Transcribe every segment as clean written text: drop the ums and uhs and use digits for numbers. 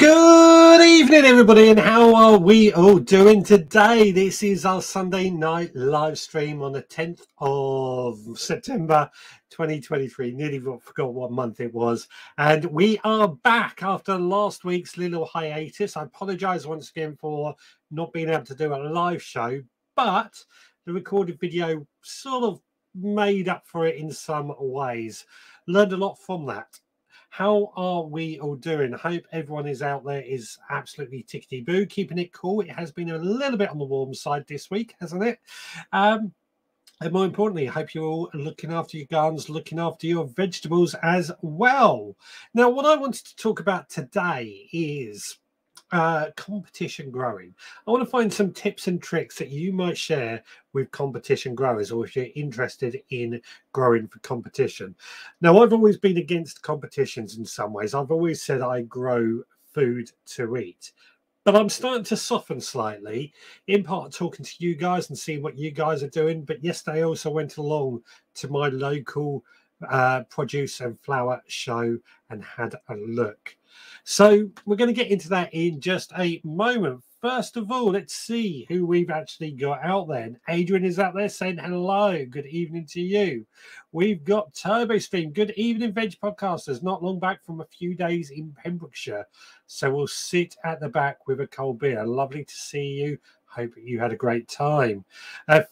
Good evening, everybody, and how are we all doing today? This is our Sunday night live stream on the 10th of September 2023. Nearly forgot what month it was. And we are back after last week's little hiatus. I apologize once again for not being able to do a live show, but the recorded video sort of made up for it in some ways. Learned a lot from that. How are we all doing? I hope everyone is out there is absolutely tickety-boo, keeping it cool. It has been a little bit on the warm side this week, hasn't it? And more importantly, I hope you're all looking after your gardens, looking after your vegetables as well. Now, what I wanted to talk about today is competition growing. I want to find some tips and tricks that you might share with competition growers, or if you're interested in growing for competition. Now, I've always been against competitions in some ways. I've always said I grow food to eat, but I'm starting to soften slightly, in part talking to you guys and seeing what you guys are doing. But yesterday I also went along to my local produce and flower show and had a look. So we're going to get into that in just a moment. First of all, let's see who we've actually got out there. And Adrian is out there saying hello. Good evening to you. We've got TurboStream. Good evening, Veg Podcasters. Not long back from a few days in Pembrokeshire. So we'll sit at the back with a cold beer. Lovely to see you. Hope you had a great time.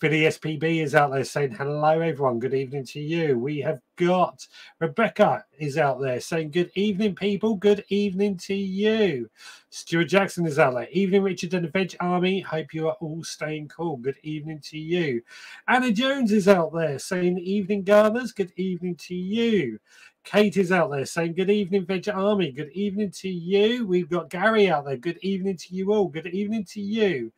Philly SPB is out there saying hello, everyone. Good evening to you. We have got Rebecca is out there saying good evening, people. Good evening to you. Stuart Jackson is out there. Evening, Richard and the Veg Army. Hope you are all staying cool. Good evening to you. Anna Jones is out there saying evening, gardeners. Good evening to you. Kate is out there saying good evening, Veg Army. Good evening to you. We've got Gary out there. Good evening to you all. Good evening to you.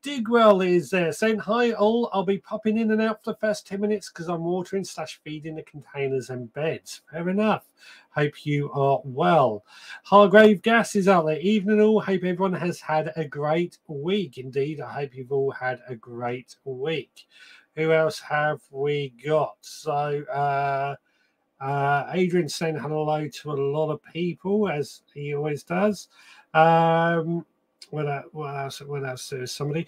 Digwell is there saying hi all. I'll be popping in and out for the first 10 minutes because I'm watering / feeding the containers and beds. Fair enough. Hope you are well. Hargrave Gas is out there. Evening all. Hope everyone has had a great week. Indeed, I hope you've all had a great week. Who else have we got? So Adrian saying hello to a lot of people, as he always does. What else? There's somebody.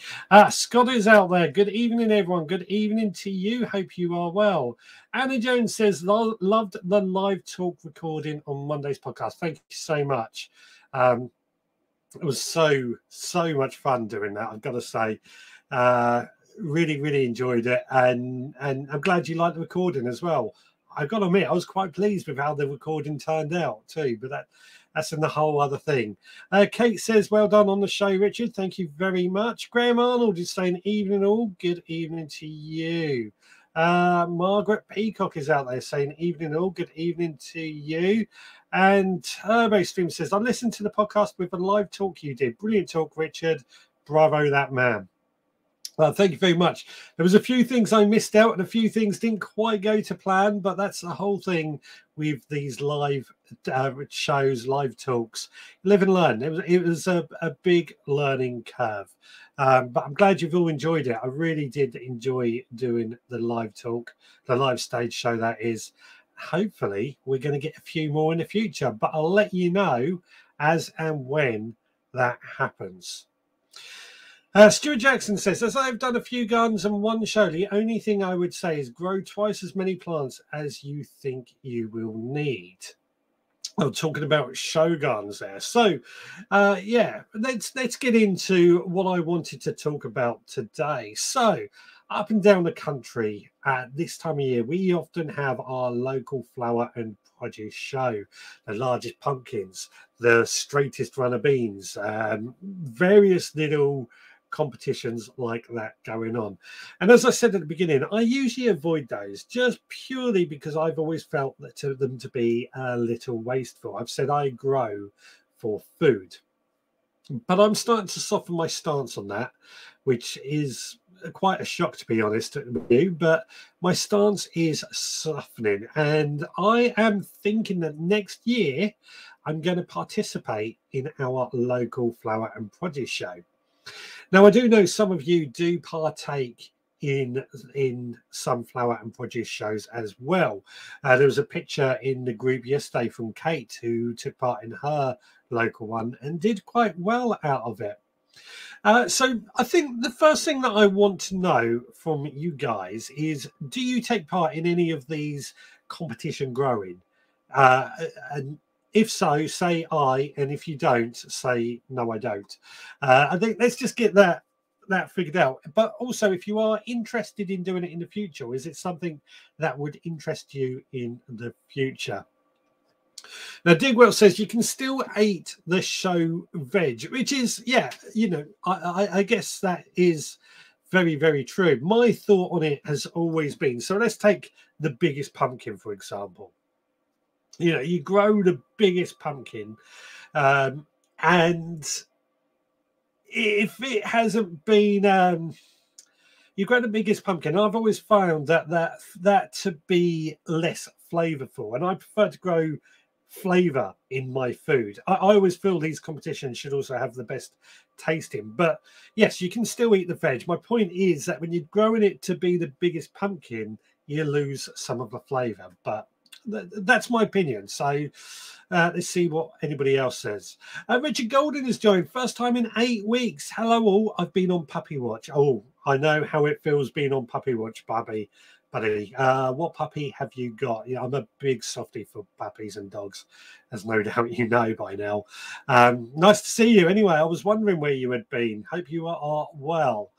Scott is out there. Good evening, everyone. Good evening to you. Hope you are well. Anna Jones says, loved the live talk recording on Monday's podcast. Thank you so much. It was so much fun doing that, I've got to say. Really enjoyed it. And I'm glad you liked the recording as well. I've got to admit, I was quite pleased with how the recording turned out too, but that's in the whole other thing. Kate says, well done on the show, Richard. Thank you very much. Graham Arnold is saying, evening all. Good evening to you. Margaret Peacock is out there saying, evening all. Good evening to you. And TurboStream says, I listened to the podcast with a live talk you did. Brilliant talk, Richard. Bravo, that man. Thank you very much. There was a few things I missed out and a few things didn't quite go to plan, but that's the whole thing with these live shows, live talks. Live and learn. It was a big learning curve, but I'm glad you've all enjoyed it. I really did enjoy doing the live talk, the live stage show, that is. Hopefully, we're going to get a few more in the future, but I'll let you know as and when that happens. Stuart Jackson says, as I've done a few gardens and one show, the only thing I would say is grow twice as many plants as you think you will need. I'm talking about show gardens there. So, yeah, let's get into what I wanted to talk about today. So, up and down the country at this time of year, we often have our local flower and produce show. The largest pumpkins, the straightest runner beans, various little competitions like that going on. And as I said at the beginning, I usually avoid those just purely because I've always felt that them to be a little wasteful. I've said I grow for food, but I'm starting to soften my stance on that, which is quite a shock, to be honest with you, but my stance is softening, and I am thinking that next year I'm going to participate in our local flower and produce show. Now, I do know some of you do partake in sunflower and produce shows as well. There was a picture in the group yesterday from Kate, who took part in her local one and did quite well out of it. So I think the first thing that I want to know from you guys is, do you take part in any of these competition growing? And if so, say I, and if you don't, say no, I don't. I think let's just get that figured out. But also, if you are interested in doing it in the future, is it something that would interest you in the future? Now, Digwell says you can still eat the show veg, which is, yeah, you know, I guess that is very, very true. My thought on it has always been, so let's take the biggest pumpkin, for example. You know, you grow the biggest pumpkin, and if it hasn't been, you grow the biggest pumpkin, I've always found that to be less flavorful, and I prefer to grow flavor in my food. I always feel these competitions should also have the best tasting, but yes, you can still eat the veg. My point is that when you're growing it to be the biggest pumpkin, you lose some of the flavor, but that's my opinion. So let's see what anybody else says. Richard Golden has joined, first time in 8 weeks. Hello all, I've been on Puppy Watch. Oh, I know how it feels being on Puppy Watch, buddy. What puppy have you got? Yeah, I'm a big softie for puppies and dogs, as no doubt you know by now. Nice to see you anyway. I was wondering where you had been. Hope you are well.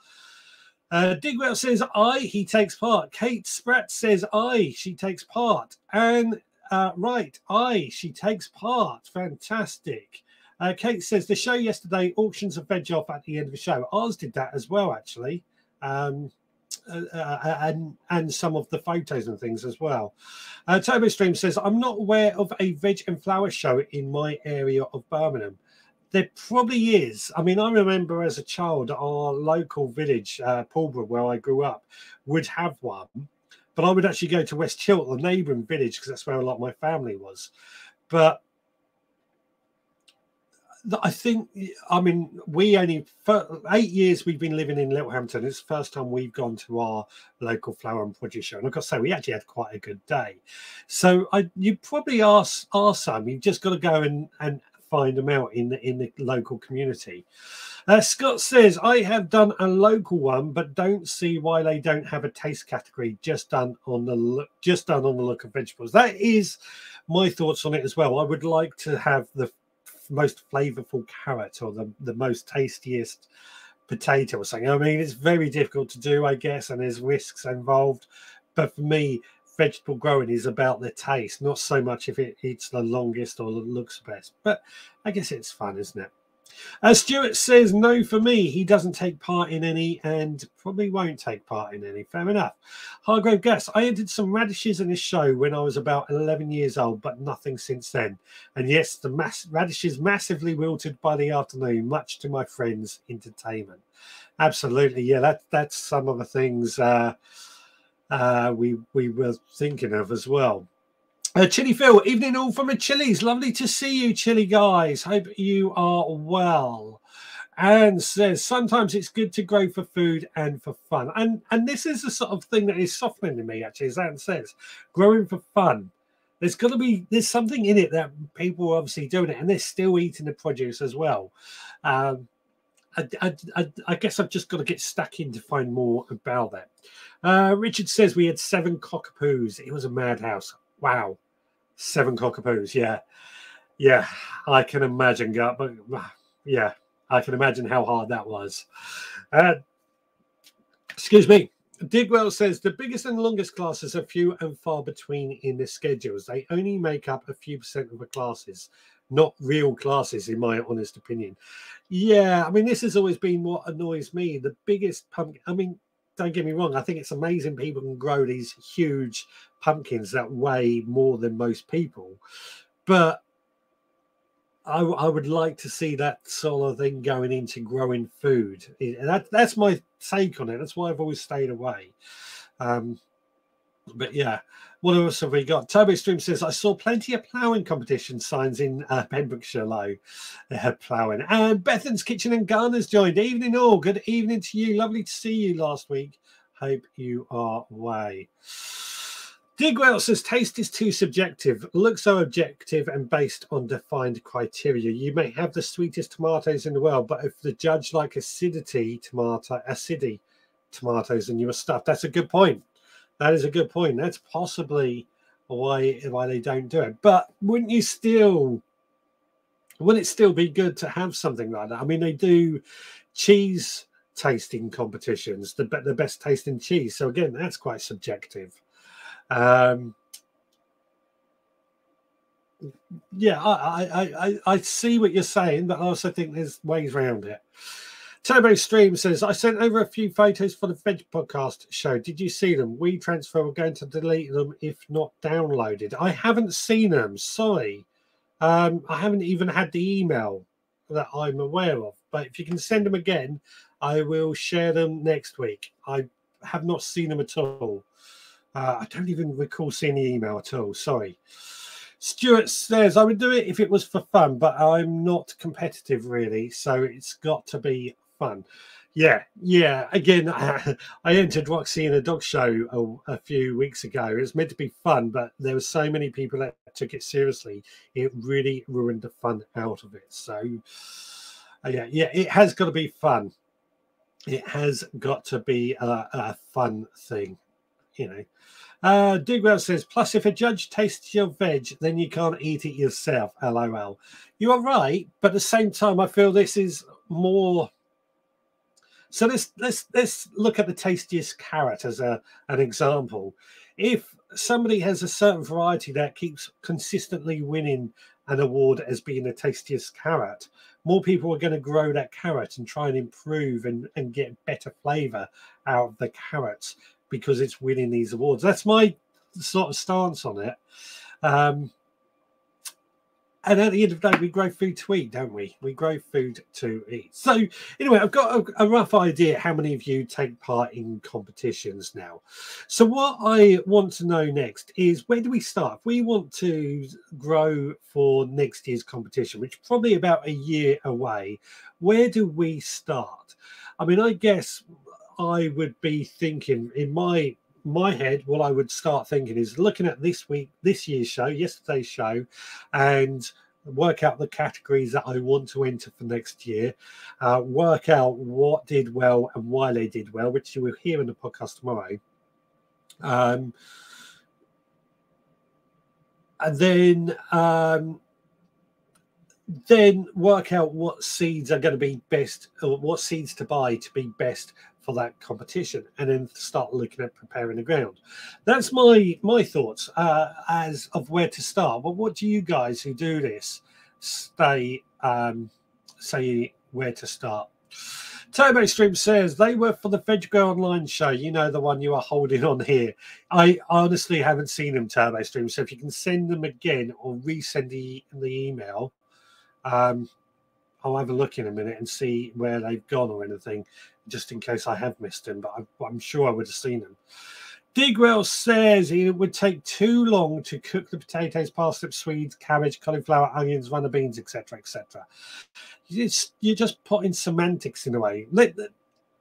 Digwell says I, he takes part. Kate Spratt says I, she takes part. And right, I, she takes part. Fantastic. Kate says the show yesterday, auctions of veg off at the end of the show. Ours did that as well, actually. And some of the photos and things as well. Turbo Stream says, I'm not aware of a veg and flower show in my area of Birmingham. There probably is. I mean, I remember as a child, our local village, Pulborough, where I grew up, would have one. But I would actually go to West Chiltern, the neighbouring village, because that's where a lot of my family was. But I think, I mean, we only, for 8 years we've been living in Littlehampton. It's the first time we've gone to our local flower and produce show. And I've got to say, we actually had quite a good day. So you probably are some. You've just got to go and find them out in the local community. Scott says, I have done a local one, but don't see why they don't have a taste category just done on the look of vegetables. That is my thoughts on it as well. I would like to have the most flavorful carrot or the most tastiest potato or something. I mean, it's very difficult to do, I guess, and there's risks involved. But for me, vegetable growing is about the taste, not so much if it eats the longest or looks best. But I guess it's fun, isn't it? Stuart says no for me. He doesn't take part in any and probably won't take part in any. Fair enough. Hargrove Gas, I entered some radishes in a show when I was about 11 years old, but nothing since then. And yes, the radishes massively wilted by the afternoon, much to my friends' entertainment. Absolutely. Yeah, that's some of the things we were thinking of as well. Chili Phil, evening all from the Chili's. Lovely to see you, Chili guys. Hope you are well. And says, sometimes it's good to grow for food and for fun. And this is the sort of thing that is softening to me, actually, as Anne says. Growing for fun. There's something in it that people are obviously doing it, and they're still eating the produce as well. I guess I've just got to get stuck in to find more about that. Richard says we had 7 cockapoos. It was a madhouse. Wow. 7 cockapoos. Yeah, I can imagine, but yeah, I can imagine how hard that was. Excuse me. Digwell says the biggest and longest classes are few and far between in the schedules. They only make up a few % of the classes, not real classes, in my honest opinion. Yeah, I mean, this has always been what annoys me. The biggest pumpkin, I mean, don't get me wrong, I think it's amazing people can grow these huge pumpkins that weigh more than most people. But I would like to see that sort of thing going into growing food. That's my take on it. That's why I've always stayed away. But yeah, what else have we got? Turbo Stream says, I saw plenty of ploughing competition signs in Pembrokeshire Low. Ploughing. And Bethan's Kitchen and Gardeners joined. Evening all. Good evening to you. Lovely to see you last week. Hope you are way. Digwell says taste is too subjective. Looks so objective and based on defined criteria. You may have the sweetest tomatoes in the world, but if the judge like acidy tomatoes, and you were stuffed. That's a good point. That is a good point. That's possibly why they don't do it. But wouldn't it still be good to have something like that? I mean, they do cheese tasting competitions, the best tasting cheese. So again, that's quite subjective. Yeah, I see what you're saying, but I also think there's ways around it. Turbo Stream says, I sent over a few photos for the Veg Podcast show. Did you see them? WeTransfer were going to delete them if not downloaded. I haven't seen them. Sorry. I haven't even had the email that I'm aware of. But if you can send them again, I will share them next week. I have not seen them at all. I don't even recall seeing the email at all. Sorry. Stuart says, I would do it if it was for fun, but I'm not competitive really, so it's got to be fun. Yeah. Again, I entered Roxy in a dog show a few weeks ago. It was meant to be fun, but there were so many people that took it seriously. It really ruined the fun out of it. So, yeah, it has got to be fun. It has got to be a fun thing, you know. Digwell says, plus if a judge tastes your veg, then you can't eat it yourself. LOL. You are right, but at the same time, I feel this is more. So let's look at the tastiest carrot as an example. If somebody has a certain variety that keeps consistently winning an award as being the tastiest carrot, more people are going to grow that carrot and try and improve and get better flavor out of the carrots, because it's winning these awards. That's my sort of stance on it. And at the end of the day, we grow food to eat, don't we? We grow food to eat. So anyway, I've got a rough idea how many of you take part in competitions now. So what I want to know next is, where do we start? If we want to grow for next year's competition, which is probably about a year away, where do we start? I mean, I guess I would be thinking in my head, what I would start thinking is looking at this year's show, yesterday's show, and work out the categories that I want to enter for next year, work out what did well and why they did well, which you will hear in the podcast tomorrow. And then work out what seeds are going to be best, or what seeds to buy to be best for that competition, and then start looking at preparing the ground. That's my thoughts as of where to start. But what do you guys who do this say where to start? Turbo Stream says, they were for the Veg Grow Online show. You know, the one you are holding on here. I honestly haven't seen them, Turbo Stream. So if you can send them again or resend the email, I'll have a look in a minute and see where they've gone or anything, just in case I have missed them, but I'm sure I would have seen them. Digwell says it would take too long to cook the potatoes, parsnips, swedes, cabbage, cauliflower, onions, runner beans, etc., etc. You're just putting semantics in a way.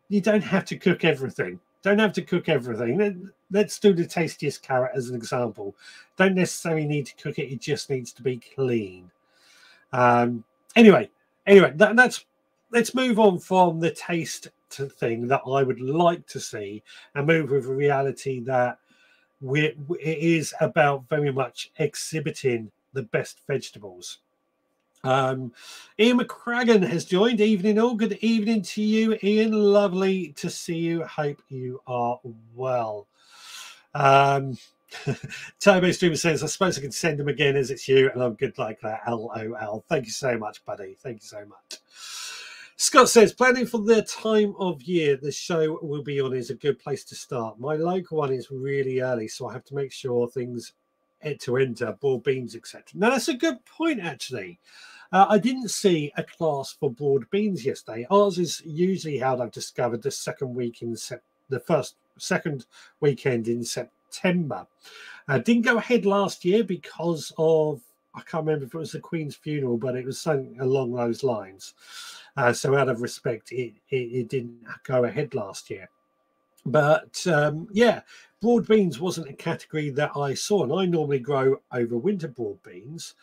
You don't have to cook everything. Let's do the tastiest carrot as an example. Don't necessarily need to cook it. It just needs to be clean. Anyway, let's move on from the taste thing that I would like to see, and move with a reality that it is about very much exhibiting the best vegetables. Ian McCracken has joined. Evening all. Good evening to you, Ian. Lovely to see you. Hope you are well. Turbo Streamer says, I suppose I can send them again as it's you, and I'm good like that. LOL. Thank you so much, buddy. Thank you so much. Scott says, planning for the time of year the show will be on is a good place to start. My local one is really early, so I have to make sure things to enter, broad beans, etc. Now, that's a good point, actually. I didn't see a class for broad beans yesterday. Ours is usually held, I've discovered, the second weekend in September. Didn't go ahead last year because of, I can't remember if it was the Queen's funeral, but it was something along those lines. So out of respect, it didn't go ahead last year. But yeah, broad beans wasn't a category that I saw, and I normally grow over winter broad beans,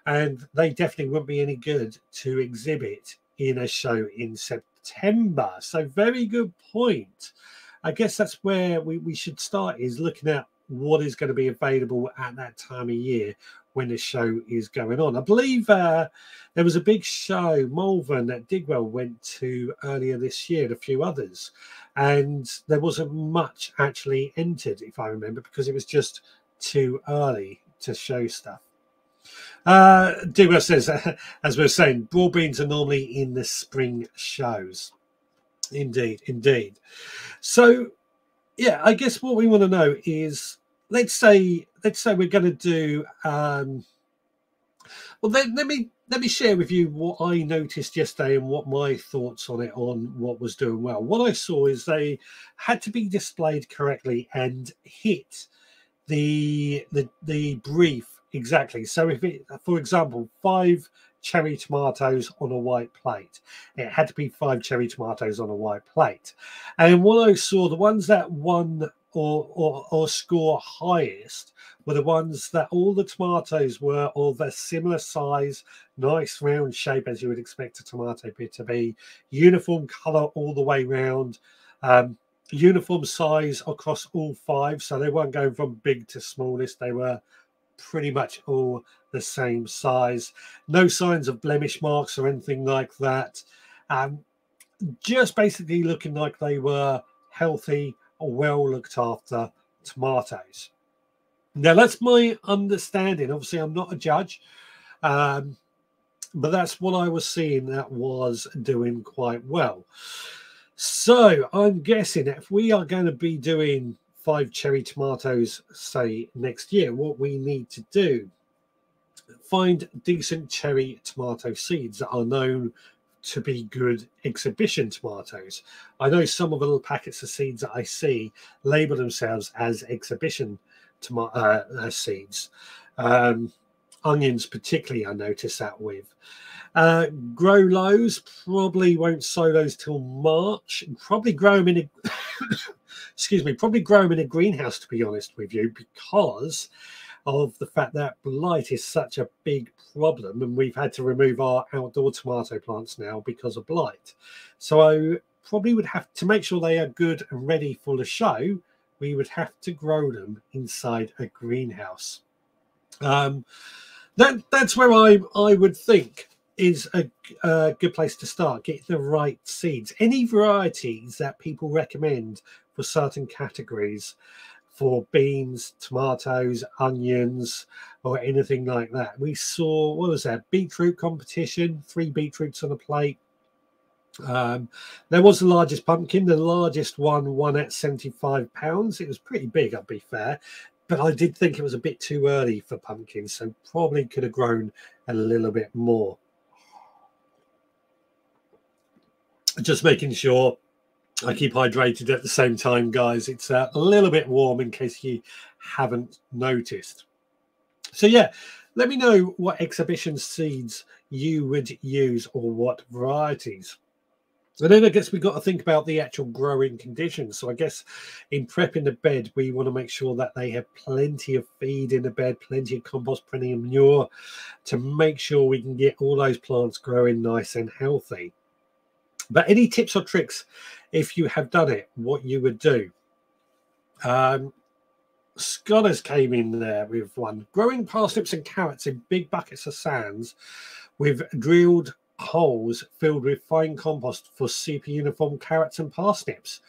and they definitely wouldn't be any good to exhibit in a show in September. So very good point. I guess that's where we should start, is looking at what is going to be available at that time of year when the show is going on. I believe there was a big show, Malvern, that Digwell went to earlier this year, and a few others, and there wasn't much actually entered, if I remember, because it was just too early to show stuff. Digwell says, as we were saying, broad beans are normally in the spring shows. Indeed, indeed. So yeah, I guess what we want to know is, let's say we're going to do well, then let me share with you what I noticed yesterday and what my thoughts on it, on what was doing well. What I saw is they had to be displayed correctly and hit the brief exactly. So if it, for example, 5 cherry tomatoes on a white plate, it had to be 5 cherry tomatoes on a white plate. And what I saw, the ones that won or score highest were the ones that all the tomatoes were of a similar size, nice round shape as you would expect a tomato pit to be, uniform color all the way round, uniform size across all 5, so they weren't going from big to smallest, they were pretty much all the same size. No signs of blemish marks or anything like that. Just basically looking like they were healthy or well looked after tomatoes. Now that's my understanding. Obviously I'm not a judge, but that's what I was seeing that was doing quite well. So I'm guessing if we are going to be doing 5 cherry tomatoes, say next year, what we need to do, find decent cherry tomato seeds that are known to be good exhibition tomatoes. I know some of the little packets of seeds that I see label themselves as exhibition seeds. Onions particularly, I notice that with. Grow lows, probably won't sow those till March. Probably grow them in a excuse me, probably grow them in a greenhouse, to be honest with you, because of the fact that blight is such a big problem, and we've had to remove our outdoor tomato plants now because of blight. So I probably would have to make sure they are good and ready for the show. We would have to grow them inside a greenhouse. That's where I would think is a good place to start. Get the right seeds. Any varieties that people recommend for certain categories, for beans, tomatoes, onions, or anything like that. We saw, what was that, beetroot competition, 3 beetroots on a plate. There was the largest pumpkin. The largest one won at £75. It was pretty big, I'll be fair, but I did think it was a bit too early for pumpkins, so probably could have grown a little bit more. Just making sure I keep hydrated at the same time, guys. It's a little bit warm in case you haven't noticed. So yeah, let me know what exhibition seeds you would use or what varieties. And then I guess we've got to think about the actual growing conditions. So I guess in prepping the bed, we want to make sure that they have plenty of feed in the bed, plenty of compost, plenty of manure, to make sure we can get all those plants growing nice and healthy. But any tips or tricks, if you have done it, what you would do? Scholars came in there with one. Growing parsnips and carrots in big buckets of sands with drilled holes filled with fine compost for super uniform carrots and parsnips.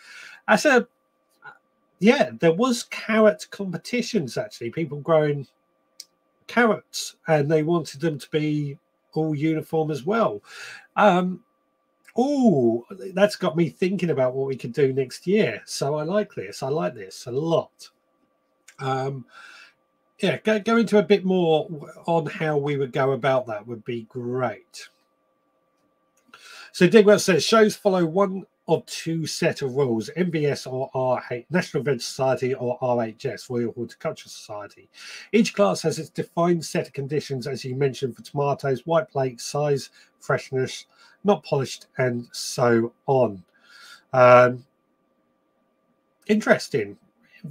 Yeah, there was carrot competitions, actually. People growing carrots, and they wanted them to be all uniform as well. Oh, that's got me thinking about what we could do next year. So I like this. I like this a lot. Yeah, go into a bit more on how we would go about that would be great. So Digwell says, shows follow one of 2 set of rules, NVS or RH, National Veg Society, or RHS, Royal Horticultural Society. Each class has its defined set of conditions, as you mentioned, for tomatoes, white plate, size, freshness, not polished, and so on. Interesting.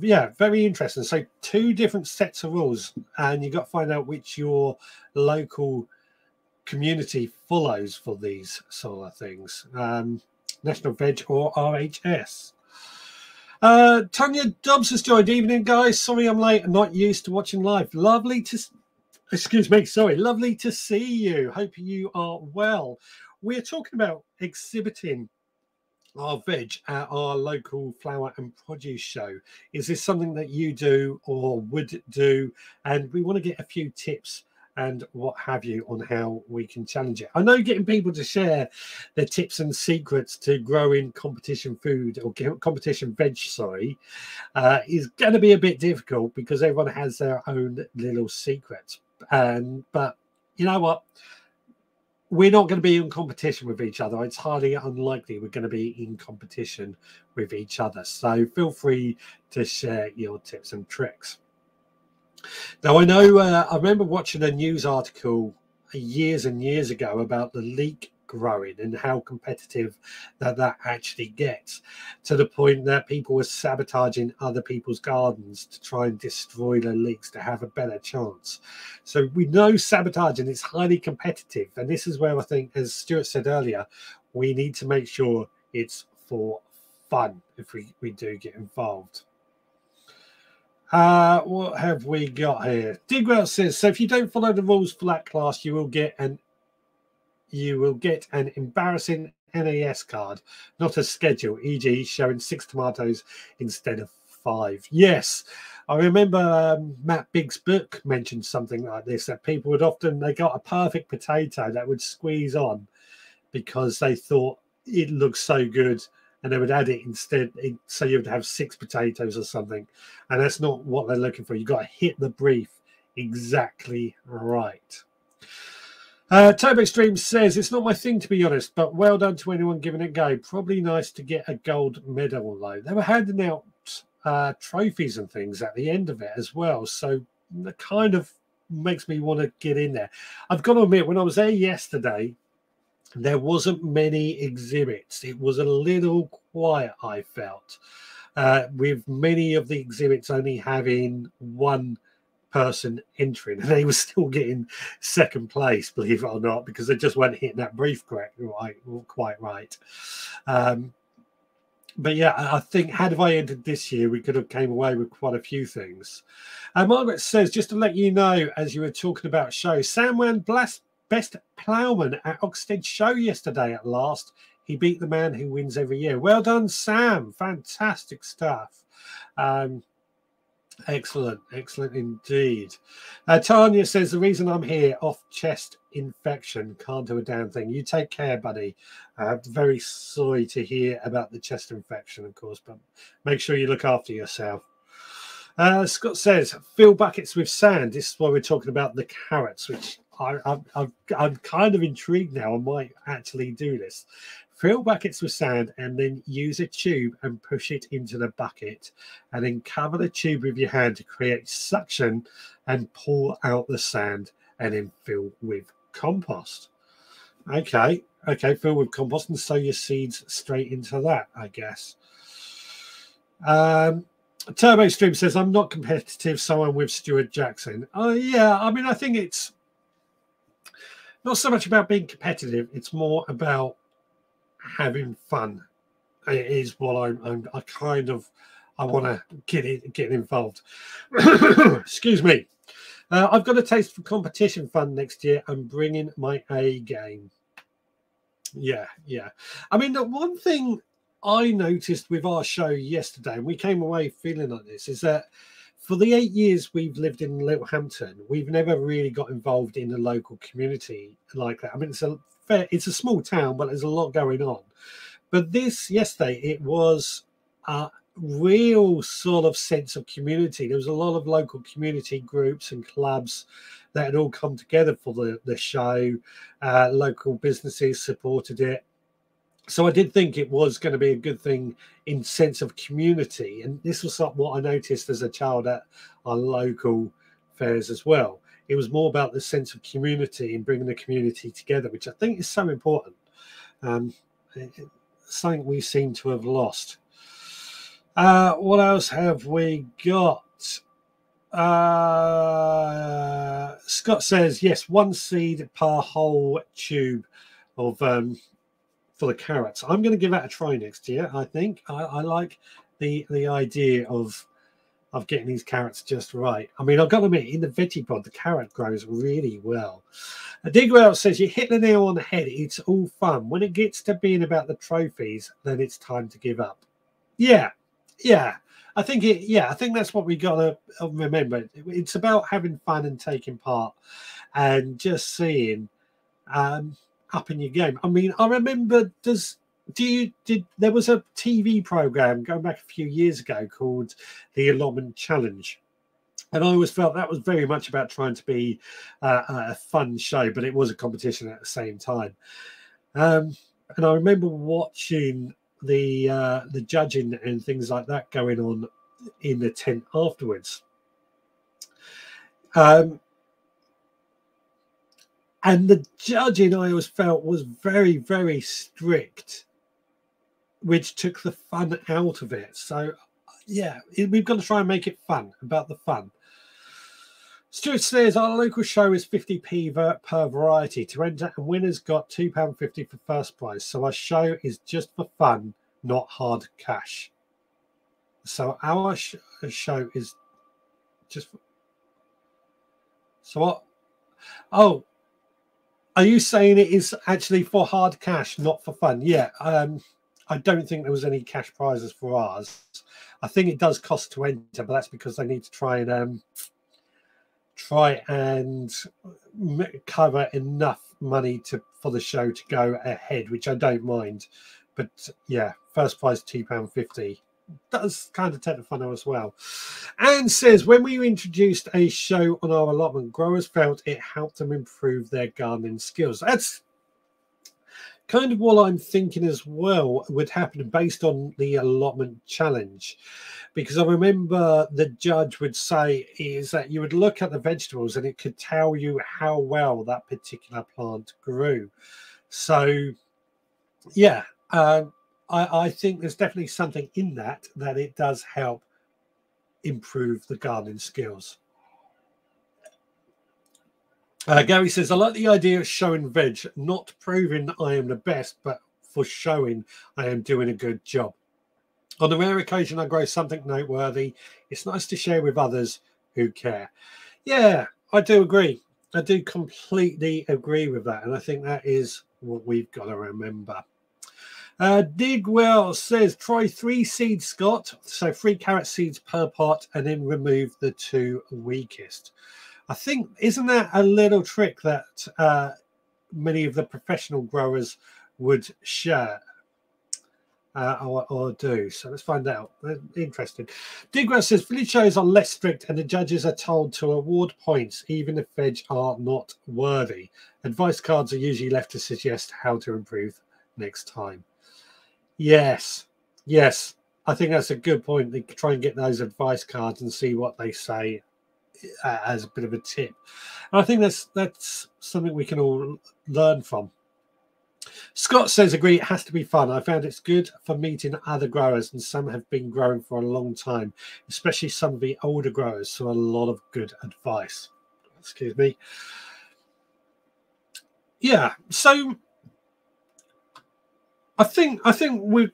Yeah, very interesting. So two different sets of rules, and you've got to find out which your local community follows for these sort of things. National Veg or RHS. Tanya Dobbs has joined. Evening, guys. Sorry I'm late. I'm not used to watching live. Lovely to, excuse me, sorry. Lovely to see you. Hope you are well. We're talking about exhibiting our veg at our local flower and produce show. Is this something that you do or would do? And we want to get a few tips and what have you on how we can challenge it. I know getting people to share their tips and secrets to growing competition food or competition veg, sorry, is going to be a bit difficult because everyone has their own little secrets. But you know what? We're not going to be in competition with each other. It's highly unlikely we're going to be in competition with each other. So feel free to share your tips and tricks. Now, I know I remember watching a news article years and years ago about the leek growing and how competitive that actually gets, to the point that people were sabotaging other people's gardens to try and destroy the leeks to have a better chance. So we know sabotaging is highly competitive, and this is where I think, as Stuart said earlier, we need to make sure it's for fun if we do get involved. What have we got here? Digwell says, so if you don't follow the rules for that class, you will get an embarrassing NAS card, not a schedule, e.g. showing 6 tomatoes instead of 5. Yes, I remember Matt Biggs' book mentioned something like this, that people would often, they got a perfect potato that would squeeze on because they thought it looked so good, and they would add it instead, so you would have 6 potatoes or something, and that's not what they're looking for. You've got to hit the brief exactly right. Turbo Stream says, it's not my thing, to be honest, but well done to anyone giving it a go. Probably nice to get a gold medal, though. They were handing out trophies and things at the end of it as well, so it kind of makes me want to get in there. I've got to admit, when I was there yesterday, there wasn't many exhibits. It was a little quiet, I felt, with many of the exhibits only having one person entering, and they were still getting second place, believe it or not, because they just weren't hitting that brief quite right. But yeah, I think had I entered this year, we could have came away with quite a few things. Margaret says, just to let you know, as you were talking about shows, Sam won Best Ploughman at Oxted Show yesterday at last. He beat the man who wins every year. Well done, Sam. Fantastic stuff. Excellent indeed. Tanya says, the reason I'm here, off chest infection, can't do a damn thing. You take care, buddy. Very sorry to hear about the chest infection, of course, but make sure you look after yourself. Scott says, fill buckets with sand. This is why we're talking about the carrots, which I'm kind of intrigued now. I might actually do this. Fill buckets with sand and then use a tube and push it into the bucket, and then cover the tube with your hand to create suction and pour out the sand, and then fill with compost. Okay, fill with compost and sow your seeds straight into that, I guess. Turbo Stream says, I'm not competitive, so I'm with Stuart Jackson. Yeah, I mean, I think it's not so much about being competitive, it's more about having fun. It is what I want to get involved. Excuse me. I've got a taste for competition fun next year. I'm bringing my A game. Yeah. I mean, the one thing I noticed with our show yesterday, and we came away feeling like this, is that for the 8 years we've lived in Littlehampton, we've never really got involved in the local community like that. I mean, it's a small town, but there's a lot going on. But this yesterday, it was a real sort of sense of community. There was a lot of local community groups and clubs that had all come together for the show. Local businesses supported it. So I did think it was going to be a good thing in sense of community. And this was what I noticed as a child at our local fairs as well. It was more about the sense of community and bringing the community together, which I think is so important. Something we seem to have lost. What else have we got? Scott says, yes, one seed per whole tube of for the carrots. I'm going to give that a try next year. I think I like the idea of getting these carrots just right. I mean, I've got to admit, in the veggie pod, the carrot grows really well. Digwell says, you hit the nail on the head. It's all fun. When it gets to being about the trophies, then it's time to give up. Yeah, yeah. I think I think that's what we got to remember. It's about having fun and taking part, and just seeing up in your game. I mean, I remember. There was a TV program going back a few years ago called the Allotment Challenge, and I always felt that was very much about trying to be a fun show, but it was a competition at the same time. And I remember watching the judging and things like that going on in the tent afterwards. And the judging, I always felt, was very, very strict, which took the fun out of it. So, yeah, we've got to try and make it fun, about the fun. Stuart says, our local show is 50p per variety to enter, and winners got £2.50 for first prize. So our show is just for fun, not hard cash. So our show is just... So what? Oh, are you saying it is actually for hard cash, not for fun? Yeah. I don't think there was any cash prizes for ours. I think it does cost to enter, but that's because they need to try and cover enough money for the show to go ahead, which I don't mind. But yeah, first prize £2.50 does kind of take the fun out as well. Anne says, when we introduced a show on our allotment, growers felt it helped them improve their gardening skills. That's kind of what I'm thinking as well would happen based on the allotment challenge, because I remember the judge would say is that you would look at the vegetables and it could tell you how well that particular plant grew. So yeah, I think there's definitely something in that it does help improve the gardening skills. Gary says, I like the idea of showing veg, not proving I am the best, but for showing I am doing a good job. On the rare occasion I grow something noteworthy, it's nice to share with others who care. Yeah, I do agree. I do completely agree with that. And I think that is what we've got to remember. Digwell says, try 3 seeds, Scott. So 3 carrot seeds per pot, and then remove the 2 weakest. I think, isn't that a little trick that many of the professional growers would share or do? So let's find out. Interesting. Digwell says, village shows are less strict and the judges are told to award points even if veg are not worthy. Advice cards are usually left to suggest how to improve next time. Yes, yes. I think that's a good point. They try and get those advice cards and see what they say as a bit of a tip. And I think that's something we can all learn from. Scott says, agree, it has to be fun. I found it's good for meeting other growers, and some have been growing for a long time, especially some of the older growers, so a lot of good advice. Excuse me. Yeah, so I think we're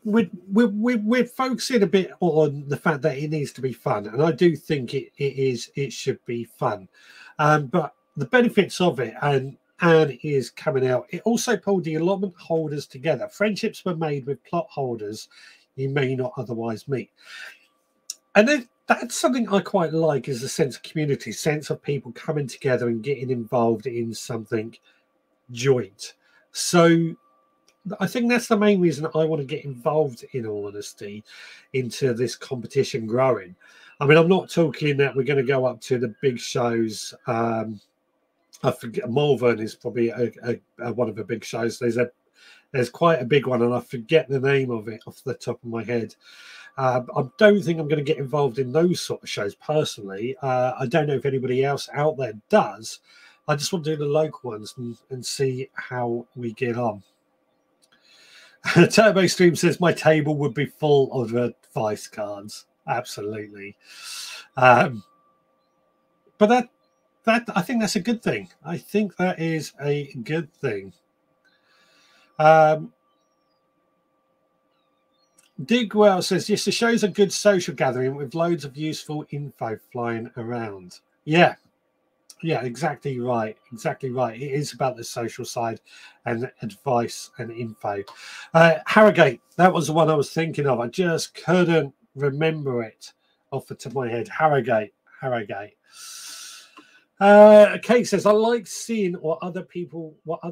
focusing a bit on the fact that it needs to be fun, and I do think it should be fun. But the benefits of it, and is coming out, it also pulled the allotment holders together. Friendships were made with plot holders you may not otherwise meet, and then that's something I quite like, is a sense of community, sense of people coming together and getting involved in something joint. So I think that's the main reason I want to get involved, in all honesty, into this competition growing. I mean, I'm not talking that we're going to go up to the big shows. I forget, Malvern is probably one of the big shows. There's quite a big one, and I forget the name of it off the top of my head. I don't think I'm going to get involved in those sort of shows personally. I don't know if anybody else out there does. I just want to do the local ones and see how we get on. Turbo Stream says my table would be full of advice cards. Absolutely. But that I think that's a good thing. I think that is a good thing. Digwell says, yes, the show's a good social gathering with loads of useful info flying around. Yeah, exactly right. Exactly right. It is about the social side and advice and info. Harrogate, that was the one I was thinking of. I just couldn't remember it off the top of my head. Harrogate. Kate says, I like seeing what other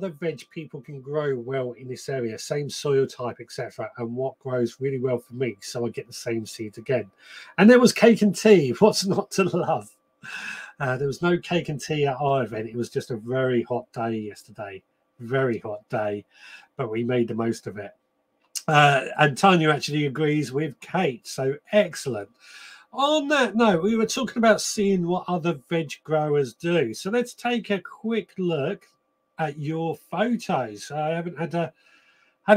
veg people can grow well in this area, same soil type, etc., and what grows really well for me, so I get the same seeds again. And there was cake and tea. What's not to love? There was no cake and tea at our event. It was just a very hot day yesterday. Very hot day, but we made the most of it. And Tanya actually agrees with Kate, so excellent. On that note, we were talking about seeing what other veg growers do. So let's take a quick look at your photos. I haven't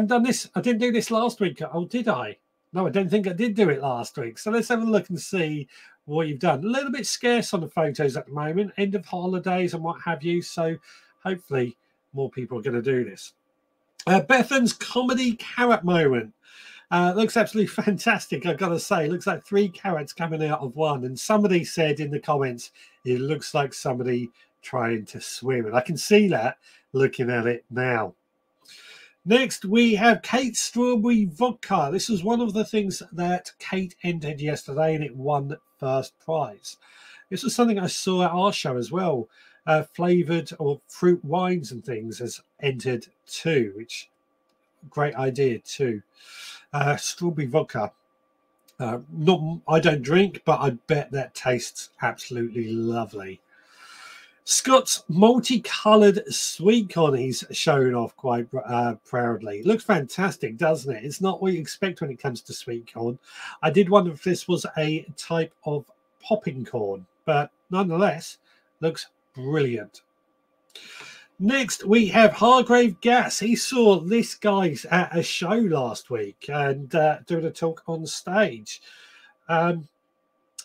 done this. I didn't do this last week. Oh, did I? No, I don't think I did do it last week. So let's have a look and see what you've done. A little bit scarce on the photos at the moment, end of holidays and what have you. So hopefully more people are going to do this. Bethan's comedy carrot moment. Looks absolutely fantastic, I've got to say. Looks like 3 carrots coming out of one. And somebody said in the comments, it looks like somebody trying to swim. And I can see that looking at it now. Next, we have Kate's Strawberry Vodka. This was one of the things that Kate entered yesterday, and it won first prize. This was something I saw at our show as well. Flavoured or fruit wines and things has entered too, which great idea too. Strawberry vodka. I don't drink, but I bet that tastes absolutely lovely. Scott's multicolored sweet corn he's showing off quite proudly. It looks fantastic, doesn't it? It's not what you expect when it comes to sweet corn. I did wonder if this was a type of popping corn, but nonetheless, looks brilliant. Next, we have Hargrave Gas. He saw this guy at a show last week and doing a talk on stage.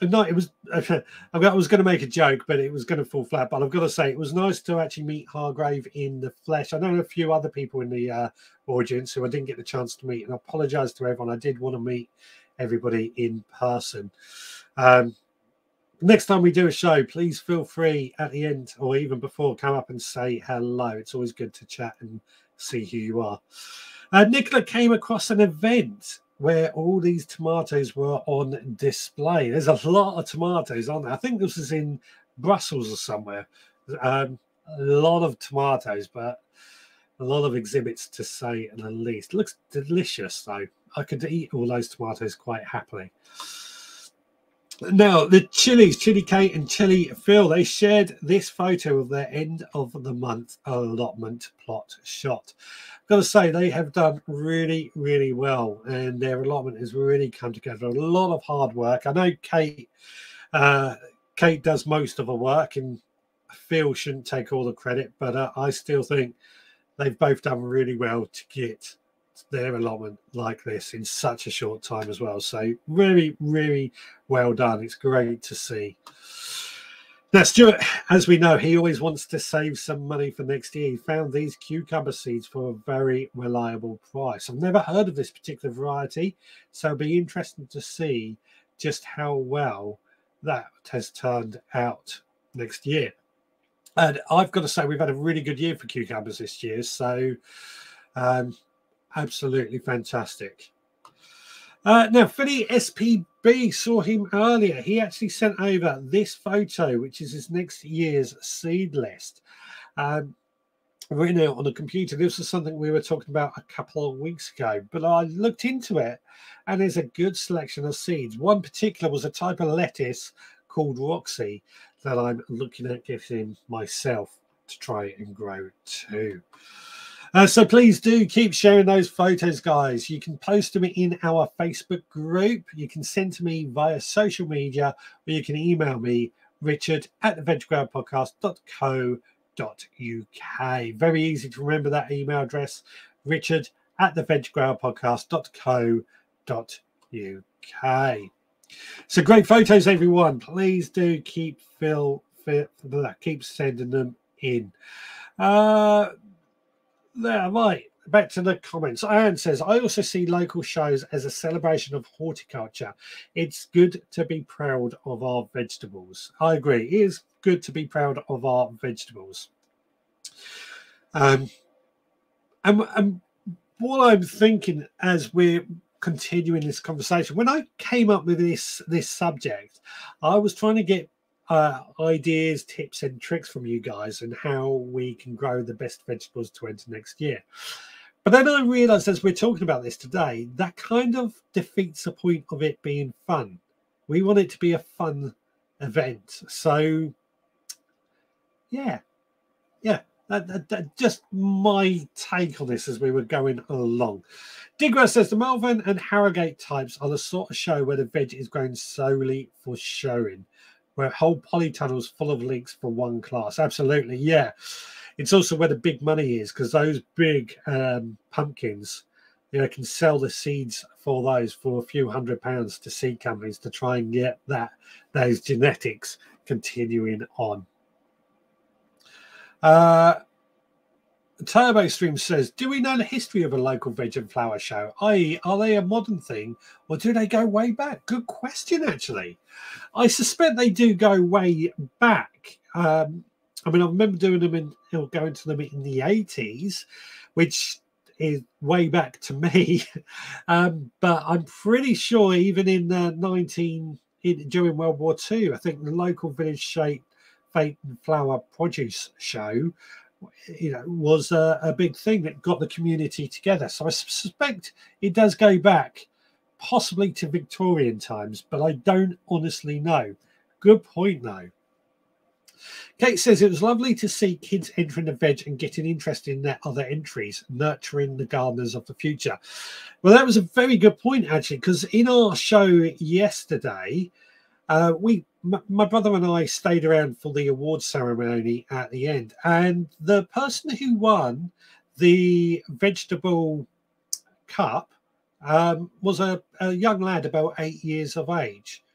No, it was. I was going to make a joke, but it was going to fall flat. But I've got to say, it was nice to actually meet Hargrave in the flesh. I know a few other people in the audience who I didn't get the chance to meet, and I apologise to everyone. I did want to meet everybody in person. Next time we do a show, please feel free at the end or even before, come up and say hello. It's always good to chat and see who you are. Nicola came across an event where all these tomatoes were on display. There's a lot of tomatoes on there. I think this is in Brussels or somewhere. A lot of tomatoes, but a lot of exhibits to say the least. It looks delicious, though. I could eat all those tomatoes quite happily. Now, the Chili Kate and Chili Phil, they shared this photo of their end of the month allotment plot shot. I've got to say, they have done really, really well, and their allotment has really come together. A lot of hard work. I know Kate does most of the work, and Phil shouldn't take all the credit, but I still think they've both done really well to get their allotment like this in such a short time as well. So really, really well done. It's great to see. Now, Stuart, as we know, he always wants to save some money for next year. He found these cucumber seeds for a very reliable price. I've never heard of this particular variety, so it'll be interesting to see just how well that has turned out next year. And I've got to say, we've had a really good year for cucumbers this year, so absolutely fantastic. Now, Philly SPB saw him earlier. He actually sent over this photo, which is his next year's seed list. Written out on a computer. This was something we were talking about a couple of weeks ago, but I looked into it, and there's a good selection of seeds. One particular was a type of lettuce called Roxy that I'm looking at getting myself to try and grow too. So please do keep sharing those photos, guys. You can post them in our Facebook group. You can send to me via social media, or you can email me, richard@theveggrowerpodcast.co.uk. Very easy to remember that email address, richard at theveggrowerpodcast.co.uk. So great photos, everyone. Please do keep sending them in. There, right. Back to the comments. Anne says, I also see local shows as a celebration of horticulture. It's good to be proud of our vegetables. I agree. It is good to be proud of our vegetables. And what I'm thinking as we're continuing this conversation, when I came up with this subject, I was trying to get ideas, tips and tricks from you guys and how we can grow the best vegetables to enter next year. But then I realized as we're talking about this today, that kind of defeats the point of it being fun. We want it to be a fun event. So yeah, just my take on this as we were going along. Digger says the Malvern and Harrogate types are the sort of show where the veg is grown solely for showing, where whole polytunnels full of leeks for one class. Absolutely, yeah. It's also where the big money is, because those big pumpkins, you know, can sell the seeds for those for a few £100 to seed companies to try and get those genetics continuing on. Turbo Stream says, do we know the history of a local veg and flower show? I.e., are they a modern thing or do they go way back? Good question, actually. I suspect they do go way back. I mean, I remember doing them going to them in the 80s, which is way back to me. But I'm pretty sure even in during World War II, I think the local village fate and flower produce show, you know, was a big thing that got the community together. So I suspect it does go back possibly to Victorian times, but I don't honestly know. Good point, though. Kate says it was lovely to see kids entering the veg and getting interested in their other entries, nurturing the gardeners of the future. Well, that was a very good point, actually, because in our show yesterday, my brother and I stayed around for the awards ceremony at the end, and the person who won the vegetable cup was a young lad about 8 years of age.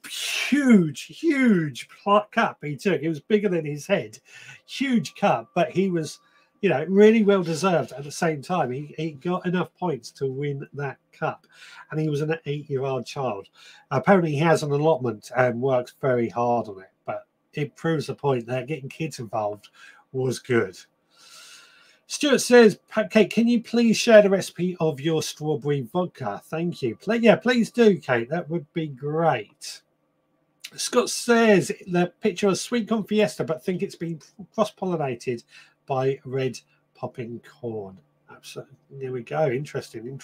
Huge cup he took. It was bigger than his head. Huge cup, but he was, you know, really well deserved. At the same time, he got enough points to win that cup, and he was an 8-year-old child. Apparently he has an allotment and works very hard on it, but it proves the point that getting kids involved was good. Stuart says, Kate, can you please share the recipe of your strawberry vodka? Thank you. Yeah, please do, Kate. That would be great. Scott says the picture of sweet corn fiesta, but think it's been cross-pollinated by red popping corn. Absolutely. There we go. Interesting.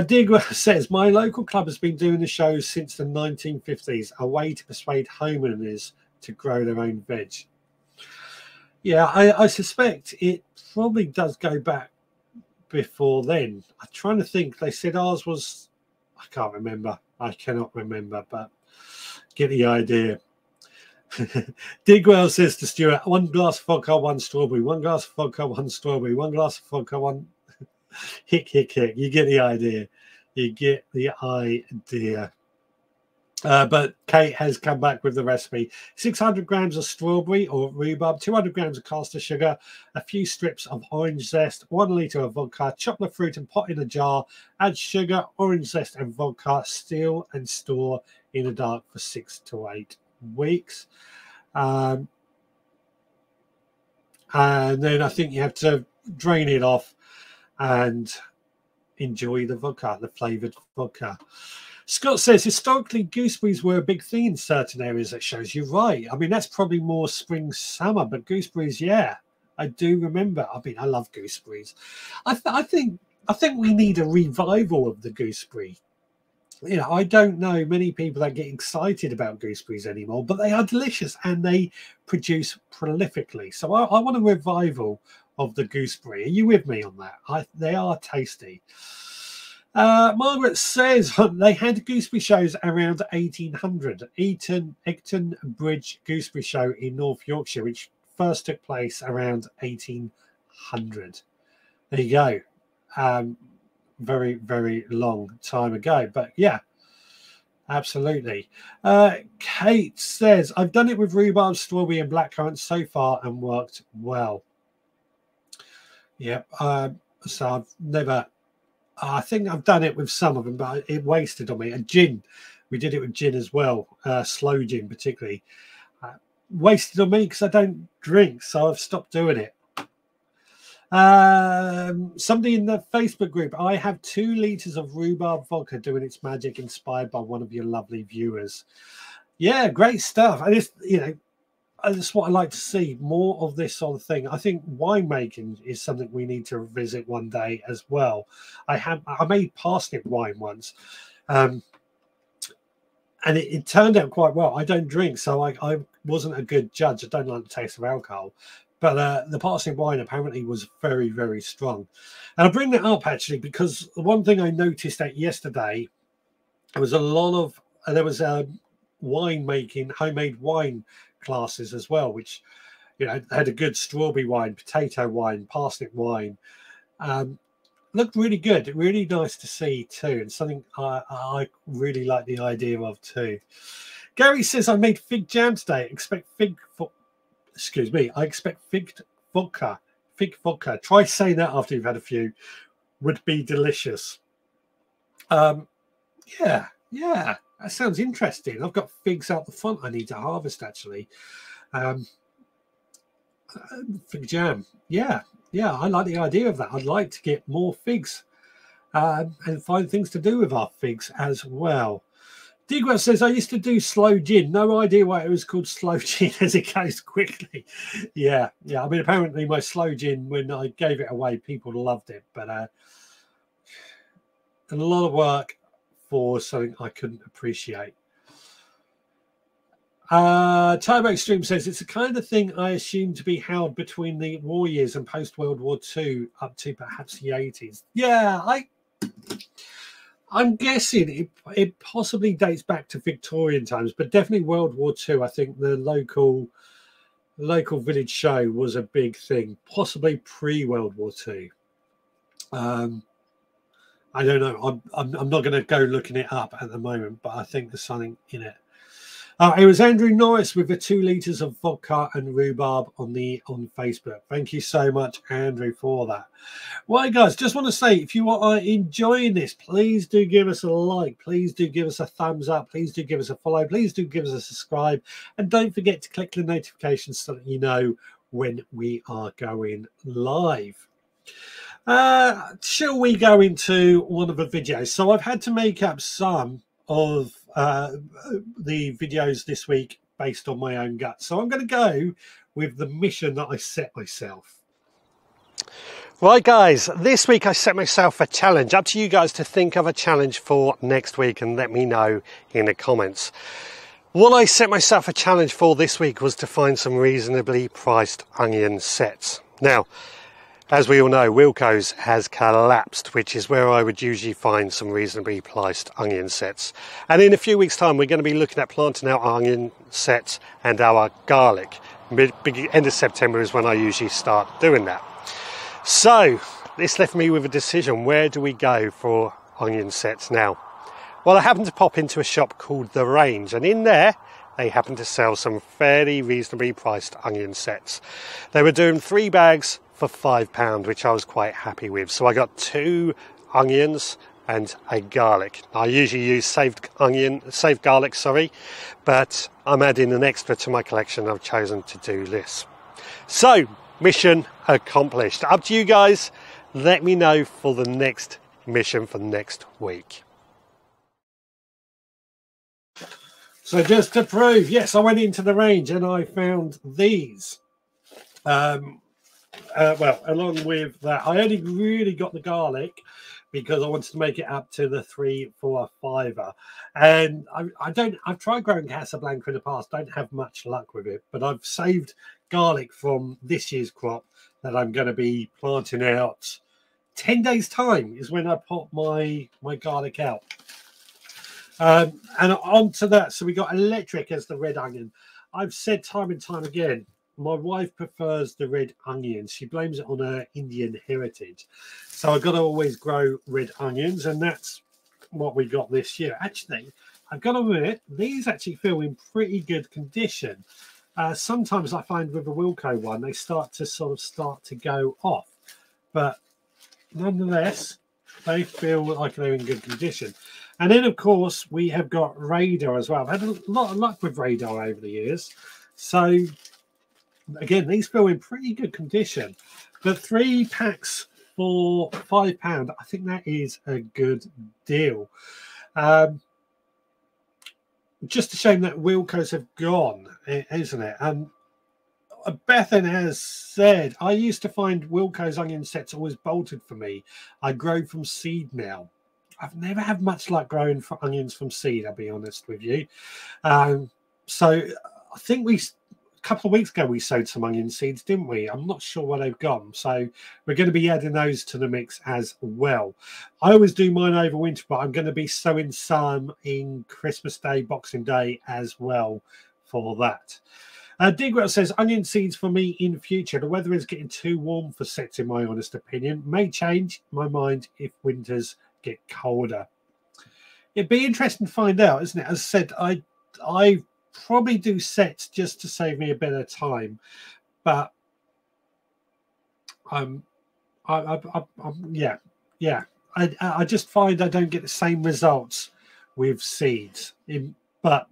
Digger says, my local club has been doing the show since the 1950s, a way to persuade homeowners to grow their own veg. Yeah, I suspect it probably does go back before then. I'm trying to think. They said ours was, I can't remember. I cannot remember, but get the idea. Digwell says to Stuart, 1 glass of vodka, 1 strawberry, 1 glass of vodka, 1 strawberry, 1 glass of vodka, 1 hick. You get the idea. But Kate has come back with the recipe. 600 grams of strawberry or rhubarb, 200 grams of caster sugar, a few strips of orange zest, 1 litre of vodka, chop the fruit and pot in a jar, add sugar, orange zest and vodka, still and store in the dark for 6 to 8 weeks. And then I think you have to drain it off and enjoy the vodka, the flavoured vodka. Scott says, historically, gooseberries were a big thing in certain areas. That shows you right. I mean, that's probably more spring, summer, but gooseberries, yeah, I do remember. I mean, I love gooseberries. I think we need a revival of the gooseberry. You know, I don't know many people that get excited about gooseberries anymore, but they are delicious and they produce prolifically. So I want a revival of the gooseberry. Are you with me on that? They are tasty. Margaret says they had gooseberry shows around 1800. Egton Bridge Gooseberry Show in North Yorkshire, which first took place around 1800. there you go. Very, very long time ago. But yeah, absolutely. Kate says, I've done it with rhubarb, strawberry, and blackcurrant so far and worked well. Yep. So I've never, I think I've done it with some of them, but it wasted on me. And gin, we did it with gin as well, slow gin particularly. Wasted on me because I don't drink, so I've stopped doing it. Somebody in the Facebook group, I have 2 liters of rhubarb vodka doing its magic, inspired by one of your lovely viewers. Yeah, great stuff. And it's, you know, that's what I like to see, more of this sort of thing. I think winemaking is something we need to visit one day as well. I made parsnip wine once, and it turned out quite well. I don't drink, so I wasn't a good judge. I don't like the taste of alcohol. But the parsnip wine apparently was very, very strong. And I bring that up actually because the one thing I noticed that yesterday, there was a lot of, there was wine making, homemade wine classes as well, which, you know, had a good strawberry wine, potato wine, parsnip wine. Looked really good, really nice to see too, and something I really like the idea of too. Gary says, I made fig jam today. Expect fig for, excuse me, I expect fig vodka. Fig vodka. Try saying that after you've had a few. Would be delicious. Yeah, that sounds interesting. I've got figs out the front I need to harvest actually. Fig jam. Yeah, I like the idea of that. I'd like to get more figs and find things to do with our figs as well. Digwell says, I used to do slow gin. No idea why it was called slow gin as it goes quickly. Yeah. I mean, apparently my slow gin, when I gave it away, people loved it. But a lot of work for something I couldn't appreciate. Turbo Extreme says, it's the kind of thing I assume to be held between the war years and post-World War II up to perhaps the 80s. Yeah, I'm guessing it possibly dates back to Victorian times, but definitely World War II. I think the local village show was a big thing, possibly pre-World War II. I don't know. I'm not going to go looking it up at the moment, but I think there's something in it. It was Andrew Norris with the 2 liters of vodka and rhubarb on Facebook. Thank you so much, Andrew, for that. Well, guys, just want to say, if you are enjoying this, please do give us a like. Please do give us a thumbs up. Please do give us a follow. Please do give us a subscribe. And don't forget to click the notifications so that you know when we are going live. Shall we go into one of the videos? So I've had to make up some of the videos this week based on my own gut. So I'm going to go with the mission that I set myself. Right, guys, this week I set myself a challenge. Up to you guys to think of a challenge for next week and let me know in the comments. What I set myself a challenge for this week was to find some reasonably priced onion sets. Now, as we all know, Wilko's has collapsed, which is where I would usually find some reasonably priced onion sets. And in a few weeks' time, we're going to be looking at planting our onion sets and our garlic. End of September is when I usually start doing that. So this left me with a decision. Where do we go for onion sets now? Well, I happened to pop into a shop called The Range, and in there, they happen to sell some fairly reasonably priced onion sets. They were doing 3 bags for £5, which I was quite happy with. So I got 2 onions and a garlic. I usually use saved garlic, but I'm adding an extra to my collection. I've chosen to do this. So, mission accomplished. Up to you guys. Let me know for the next mission for next week. So just to prove, yes, I went into The Range and I found these. Well, along with that, I only really got the garlic because I wanted to make it up to the 3 for a £5. And I've tried growing Casablanca in the past, don't have much luck with it, but I've saved garlic from this year's crop that I'm going to be planting out 10 days time is when I put my garlic out. And on to that, so we got electric as the red onion. I've said time and time again, my wife prefers the red onions. She blames it on her Indian heritage. So I've got to always grow red onions, and that's what we got this year. Actually, I've got to admit, these actually feel in pretty good condition. Sometimes I find with a Wilko one, they start to go off. But nonetheless, they feel like they're in good condition. And then, of course, we have got Radar as well. I've had a lot of luck with Radar over the years. So, again, these feel in pretty good condition. The 3 packs for £5, I think that is a good deal. Just a shame that Wilkos have gone, isn't it? Bethan has said, I used to find Wilko's onion sets always bolted for me. I grow from seed now. I've never had much luck growing for onions from seed, I'll be honest with you. So I think a couple of weeks ago we sowed some onion seeds, didn't we? I'm not sure where they've gone. So we're going to be adding those to the mix as well. I always do mine over winter, but I'm going to be sowing some in Christmas Day, Boxing Day as well for that. Digwell says, onion seeds for me in future. The weather is getting too warm for sets, in my honest opinion. May change my mind if winters get colder. It'd be interesting to find out, isn't it? As I said, I probably do sets just to save me a bit of time. But yeah. I just find I don't get the same results with seeds. But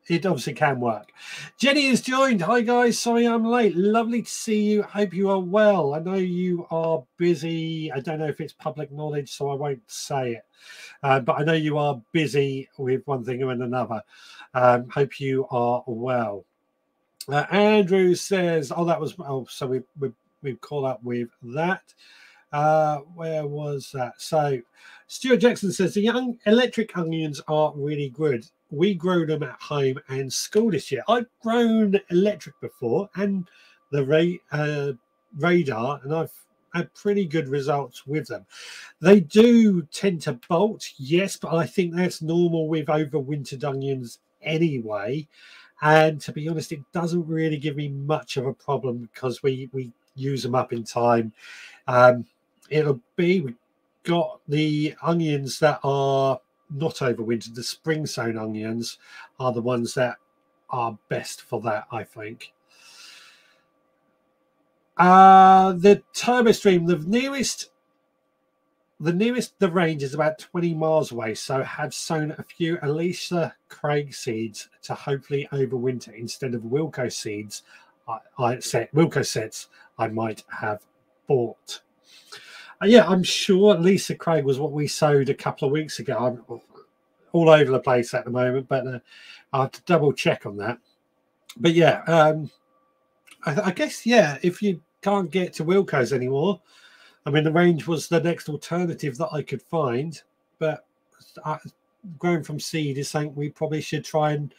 it obviously can work. Jenny has joined. Hi, guys. Sorry I'm late. Lovely to see you. Hope you are well. I know you are busy. I don't know if it's public knowledge, so I won't say it. But I know you are busy with one thing or another. Hope you are well. Andrew says, so we've caught up with that. Where was that? So Stuart Jackson says, the young electric onions are really good. We grow them at home and school this year. I've grown electric before and the Radar, and I've had pretty good results with them. They do tend to bolt, yes, but I think that's normal with overwintered onions anyway. And to be honest, it doesn't really give me much of a problem because we use them up in time. We've got the onions that are not overwintered. The spring sown onions are the ones that are best for that, I think. The Turbo Stream, the nearest the range is about 20 miles away, so have sown a few Alicia Craig seeds to hopefully overwinter instead of Wilko seeds. Wilko sets I might have bought. Yeah, I'm sure Lisa Craig was what we sowed a couple of weeks ago. I'm all over the place at the moment, but I'll have to double check on that. But yeah, I guess, yeah, if you can't get to Wilko's anymore, I mean, the range was the next alternative that I could find, but growing from seed is something we probably should try and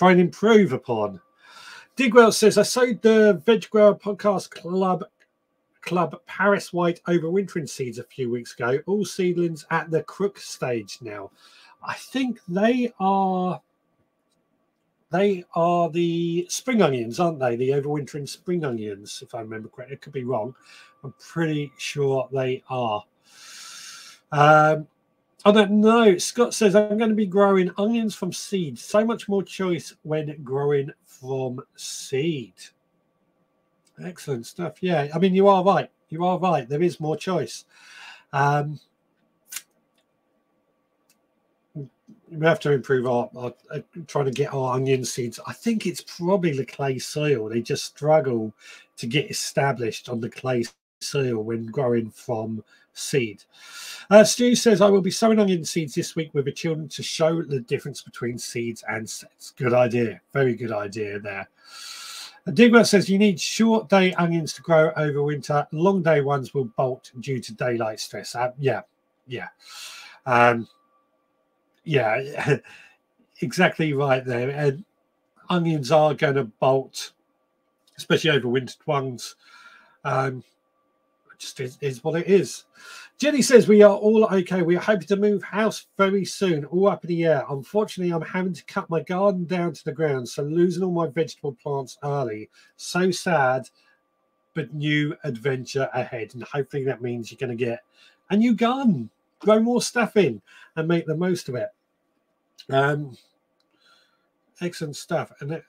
improve upon. Digwell says, I sowed the Veg Grower Podcast Club Paris White overwintering seeds a few weeks ago. All seedlings at the crook stage now. I think they are the spring onions, aren't they? The overwintering spring onions, if I remember correctly. It could be wrong. I'm pretty sure they are. I don't know. Scott says, I'm going to be growing onions from seed. So much more choice when growing from seed. Excellent stuff. Yeah, I mean, you are right. You are right. There is more choice. We have to improve our trying to get our onion seeds. I think it's probably the clay soil. They just struggle to get established on the clay soil when growing from seed. Stu says, I will be sowing onion seeds this week with the children to show the difference between seeds and sets. Good idea. Very good idea there. Digwell says, you need short day onions to grow over winter. Long day ones will bolt due to daylight stress. Yeah, exactly right there. And onions are going to bolt, especially over wintered ones. Just is what it is. Jenny says we are all okay. We are hoping to move house very soon, all up in the air. Unfortunately, I'm having to cut my garden down to the ground, so losing all my vegetable plants early. So sad, but new adventure ahead. And hopefully that means you're going to get a new garden, grow more stuff in, and make the most of it. Excellent stuff. And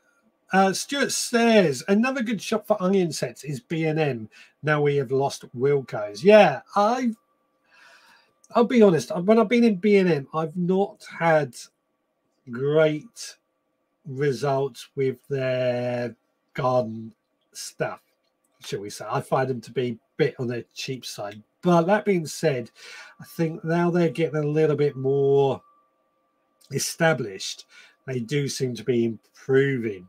Stuart says another good shop for onion sets is B&M. Now we have lost Wilko's. Yeah, I'll be honest. When I've been in B&M, I've not had great results with their garden stuff, shall we say. I find them to be a bit on the cheap side. But that being said, I think now they're getting a little bit more established. They do seem to be improving.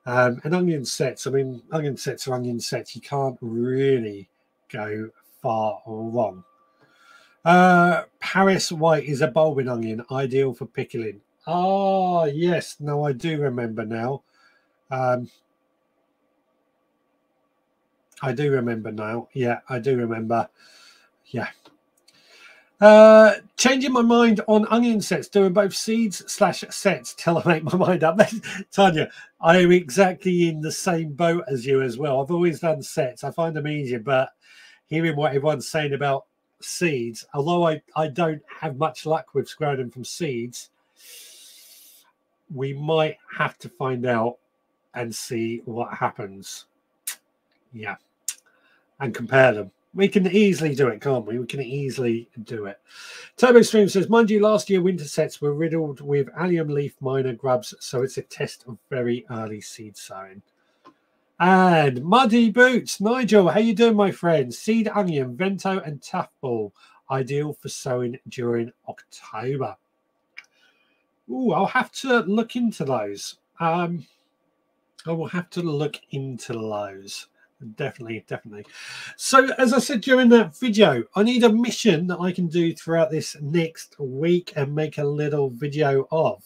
And onion sets, I mean, onion sets are onion sets. You can't really go far wrong. Paris white is a bulbing onion, ideal for pickling. Oh, yes. No, I do remember now. I do remember now. Yeah, I do remember. Yeah. Changing my mind on onion sets, doing both seeds/sets till I make my mind up. Tanya, I am exactly in the same boat as you as well. I've always done sets. I find them easier, but hearing what everyone's saying about seeds, although I don't have much luck with growing them from seeds, we might have to find out and see what happens. Yeah. And compare them. We can easily do it, can't we? We can easily do it. Turbo Stream says, mind you, last year winter sets were riddled with allium leaf minor grubs, so it's a test of very early seed sowing. And Muddy Boots, Nigel, how you doing, my friend? Seed onion, vento, and tough ball, ideal for sowing during October. Ooh, I'll have to look into those. I will have to look into those. Definitely. So as I said during that video, I need a mission that I can do throughout this next week and make a little video of.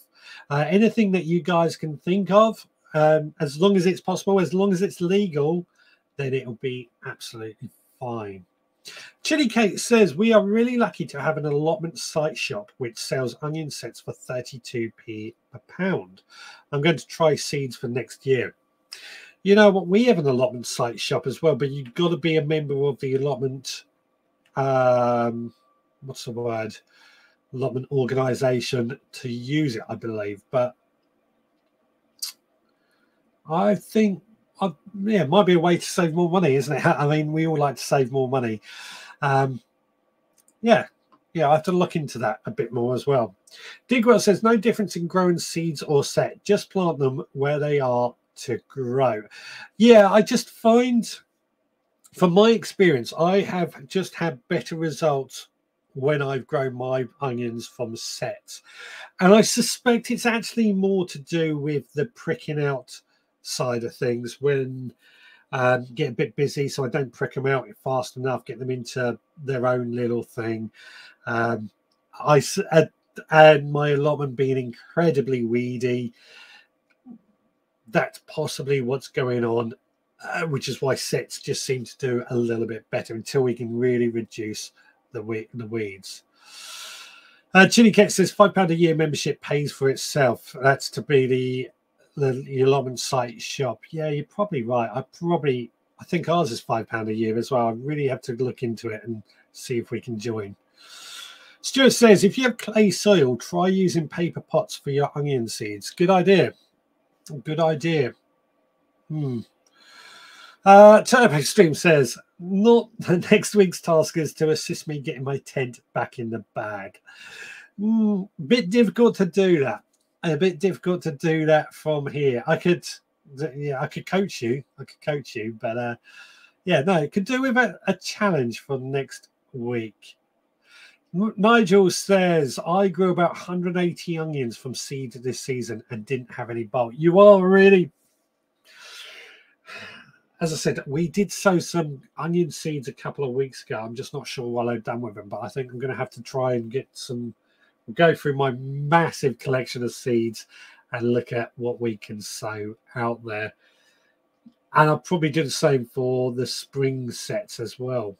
Anything that you guys can think of, as long as it's possible, as long as it's legal, then it'll be absolutely fine. Chili Kate says, we are really lucky to have an allotment site shop which sells onion sets for 32p per pound. I'm going to try seeds for next year. You know what? We have an allotment site shop as well, but you've got to be a member of the allotment. What's the word? Allotment organisation to use it, I believe. But I think, it might be a way to save more money, isn't it? I mean, we all like to save more money. Yeah, I have to look into that a bit more as well. Digwell says, no difference in growing seeds or set. Just plant them where they are to grow. Yeah, I just find, from my experience, I have just had better results when I've grown my onions from sets. And I suspect it's actually more to do with the pricking out side of things when get a bit busy, so I don't prick them out fast enough, get them into their own little thing. And my allotment being incredibly weedy, that's possibly what's going on, which is why sets just seem to do a little bit better until we can really reduce the weeds. Chili Cat says £5 a year membership pays for itself. That's to be the allotment site shop. Yeah, you're probably right. I think ours is £5 a year as well. I really have to look into it and see if we can join. Stuart says, if you have clay soil, try using paper pots for your onion seeds. Good idea. Good idea. Turbo Stream says, not the next week's task is to assist me getting my tent back in the bag. Bit difficult to do that. A bit difficult to do that from here. I could coach you. But it could do with a challenge for next week. Nigel says, I grew about 180 onions from seed this season and didn't have any bulk. You are really, as I said, we did sow some onion seeds a couple of weeks ago. I'm just not sure what I've done with them, but I think I'm going to have to try and get some, go through my massive collection of seeds and look at what we can sow out there. And I'll probably do the same for the spring sets as well.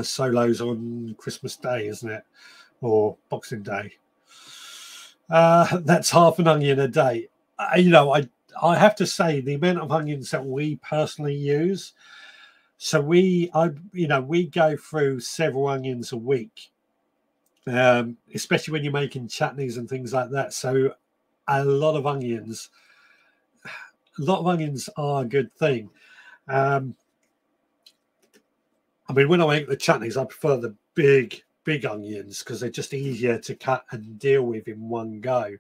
Solos on Christmas Day, isn't it? Or Boxing Day. That's half an onion a day. I have to say the amount of onions that we personally use. So we go through several onions a week, especially when you're making chutneys and things like that. So a lot of onions are a good thing. I mean, when I make the chutneys, I prefer the big onions because they're just easier to cut and deal with in one go,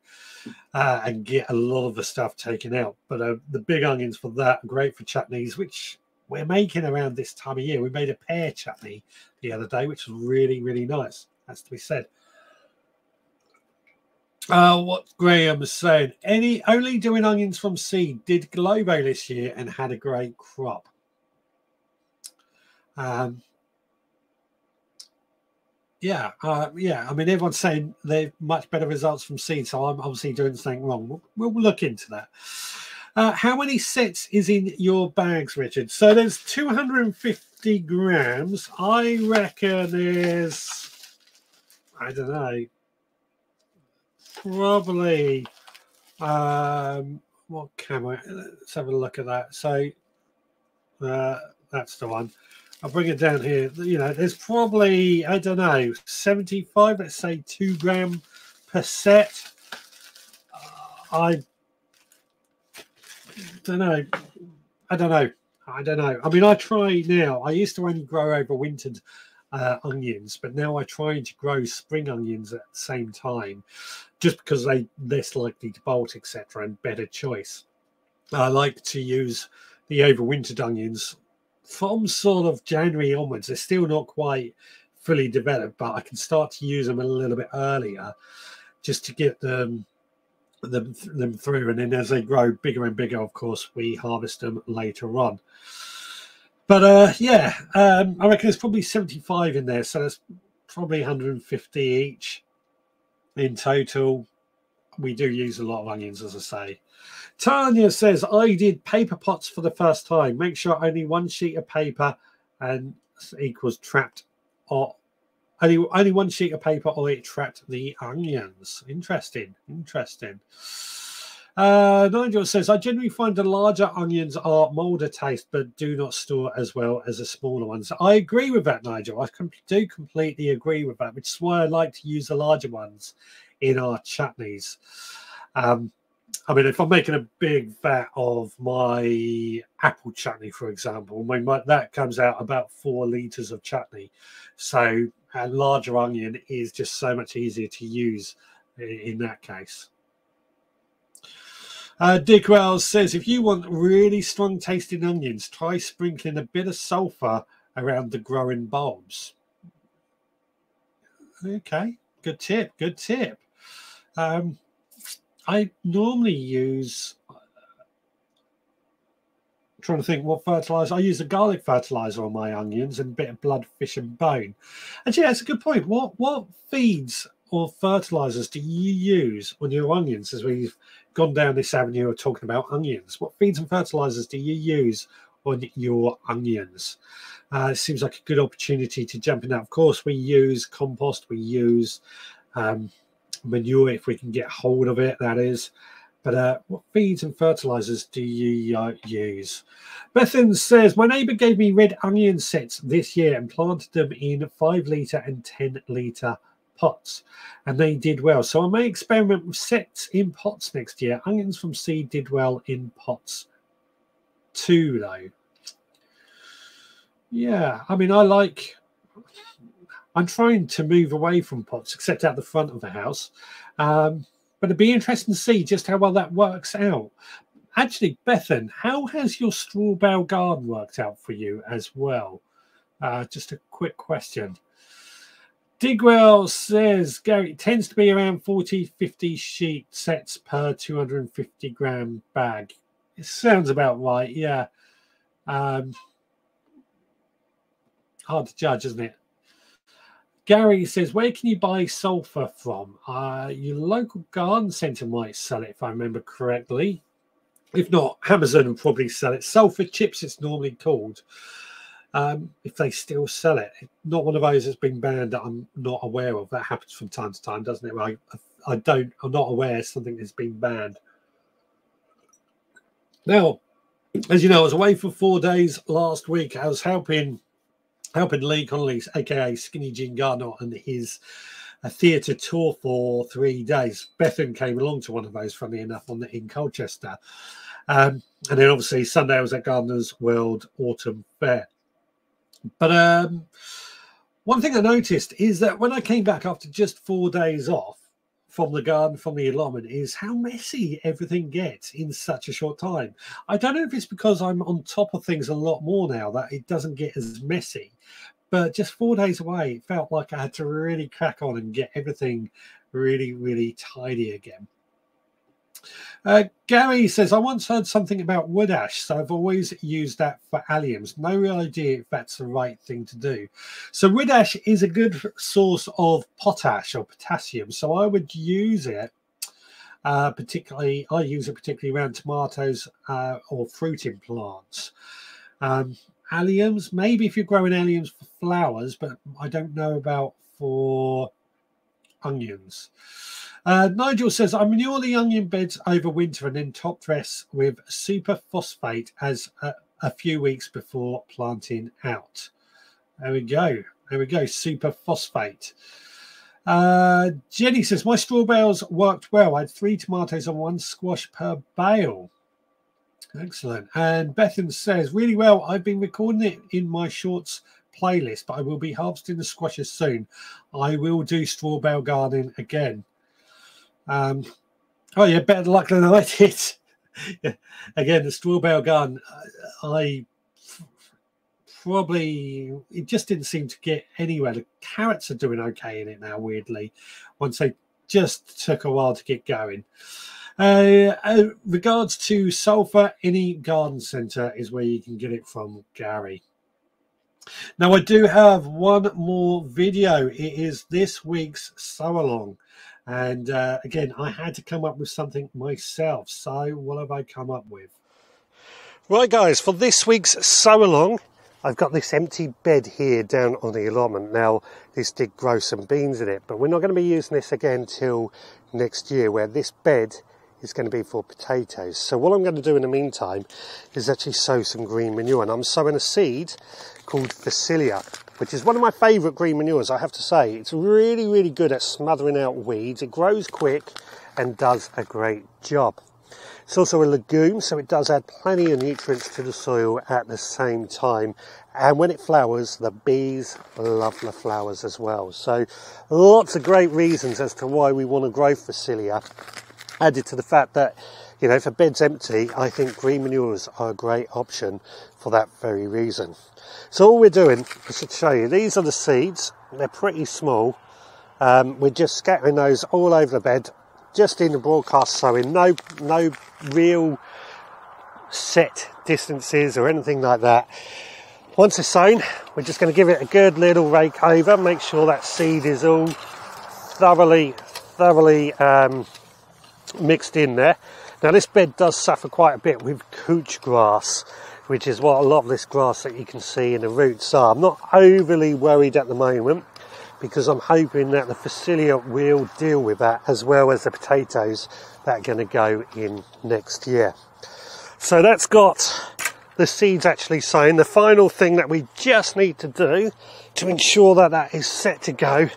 and get a lot of the stuff taken out. But the big onions for that are great for chutneys, which we're making around this time of year. We made a pear chutney the other day, which was really, really nice. Has to be said. What Graham was saying, only doing onions from seed, did Globo this year and had a great crop. Yeah. I mean, everyone's saying they've much better results from seed, so I'm obviously doing something wrong. We'll look into that. How many sets is in your bags, Richard? So there's 250 grams. I reckon there's, I don't know, probably, what camera? Let's have a look at that. So that's the one. I'll bring it down here. There's probably, I don't know, 75, let's say 2 gram per set. I don't know. I mean, I try now. I used to only grow overwintered onions, but now I try to grow spring onions at the same time, just because they're less likely to bolt, etc., and better choice. I like to use the overwintered onions from sort of January onwards. They're still not quite fully developed, but I can start to use them a little bit earlier, just to get them through, and then as they grow bigger and bigger, of course, we harvest them later on. But I reckon there's probably 75 in there, so that's probably 150 each in total. We do use a lot of onions, as I say. Tanya says, I did paper pots for the first time. Make sure only one sheet of paper and equals trapped, or only one sheet of paper, or it trapped the onions. Interesting. Nigel says, I generally find the larger onions are molder taste, but do not store as well as the smaller ones. I agree with that, Nigel. I do completely agree with that, which is why I like to use the larger ones in our chutneys. I mean, if I'm making a big vat of my apple chutney, for example, that comes out about 4 litres of chutney. So a larger onion is just so much easier to use in that case. Dick Wells says, if you want really strong tasting onions, try sprinkling a bit of sulphur around the growing bulbs. Okay, good tip. I normally use, I'm trying to think what fertilizer. I use a garlic fertilizer on my onions and a bit of blood, fish and bone. Actually, that's a good point. What feeds or fertilizers do you use on your onions, as we've gone down this avenue of talking about onions? What feeds and fertilizers do you use on your onions? It seems like a good opportunity to jump in that. Of course, we use compost, we use manure if we can get hold of it, that is. But what feeds and fertilizers do you use? Bethan says, my neighbour gave me red onion sets this year and planted them in 5 litre and 10 litre pots, and they did well. So I may experiment with sets in pots next year. Onions from seed did well in pots too, though. Yeah, I mean, I'm trying to move away from pots, except out the front of the house. But it'd be interesting to see just how well that works out. Actually, Bethan, how has your straw bale garden worked out for you as well? Just a quick question. Digwell says, Gary, it tends to be around 40-50 sheet sets per 250 gram bag. It sounds about right, yeah. Hard to judge, isn't it? Gary says, where can you buy sulphur from? Your local garden centre might sell it, if I remember correctly. If not, Amazon will probably sell it. Sulphur chips, it's normally called. if they still sell it. Not one of those that's been banned that I'm not aware of. That happens from time to time, doesn't it? I'm not aware something has been banned. Now, as you know, I was away for 4 days last week. I was helping Lee Connolly, aka Skinny Jean Gardner, and his theatre tour for 3 days. Bethan came along to one of those, funny enough, in Colchester. And then obviously Sunday I was at Gardeners World Autumn Fair. But one thing I noticed is that when I came back after just 4 days off from the garden, from the allotment, is how messy everything gets in such a short time. I don't know if it's because I'm on top of things a lot more now that it doesn't get as messy. But just 4 days away, it felt like I had to really crack on and get everything really, really tidy again. Gary says, I once heard something about wood ash, so I've always used that for alliums. No real idea if that's the right thing to do. So wood ash is a good source of potash or potassium, so I would use it. I use it particularly around tomatoes or fruiting plants. Alliums, maybe if you're growing alliums for flowers, but I don't know about for onions. Nigel says, I manure the onion beds over winter and then top dress with super phosphate as a few weeks before planting out. There we go. Super phosphate. Jenny says, my straw bales worked well. I had 3 tomatoes and 1 squash per bale. Excellent. And Bethan says, really well. I've been recording it in my shorts playlist, but I will be harvesting the squashes soon. I will do straw bale gardening again. Oh yeah, better luck than I did. Yeah. Again, the straw bale garden, it just didn't seem to get anywhere. The carrots are doing okay in it now, weirdly, once they just took a while to get going. Regards to sulfur, any garden centre is where you can get it from, Gary. Now, I do have one more video. It is this week's sew along. And again, I had to come up with something myself. So what have I come up with? Right, guys, for this week's sew along, I've got this empty bed here down on the allotment. Now, this did grow some beans in it, but we're not going to be using this again till next year, where this bed is going to be for potatoes. So what I'm going to do in the meantime is actually sow some green manure, and I'm sowing a seed called Phacelia, which is one of my favourite green manures, I have to say. It's really, really good at smothering out weeds. It grows quick and does a great job. It's also a legume, so it does add plenty of nutrients to the soil at the same time. And when it flowers, the bees love the flowers as well. So lots of great reasons as to why we want to grow Phacelia. Added to the fact that, you know, if a bed's empty, I think green manures are a great option for that very reason. So all we're doing, I should show you, these are the seeds. They're pretty small. We're just scattering those all over the bed, just in the broadcast sowing. No real set distances or anything like that. Once it's sown, we're just going to give it a good little rake over, make sure that seed is all thoroughly mixed in there. Now this bed does suffer quite a bit with couch grass, which is what a lot of this grass that you can see in the roots are. I'm not overly worried at the moment because I'm hoping that the Phacelia will deal with that, as well as the potatoes that are going to go in next year. So that's got the seeds actually sown. The final thing that we just need to do to ensure that that is set to go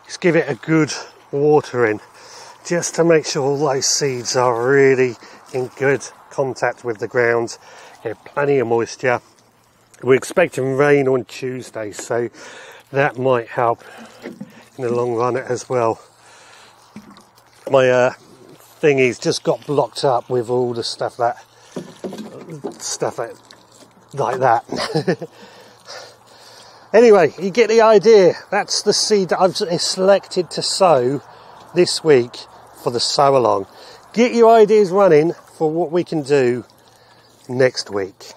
is give it a good watering, just to make sure all those seeds are really in good contact with the ground, get plenty of moisture. We're expecting rain on Tuesday, so that might help in the long run as well. My thingy's just got blocked up with all the stuff like that. Anyway, you get the idea. That's the seed that I've selected to sow this week for the sew along. Get your ideas running for what we can do next week.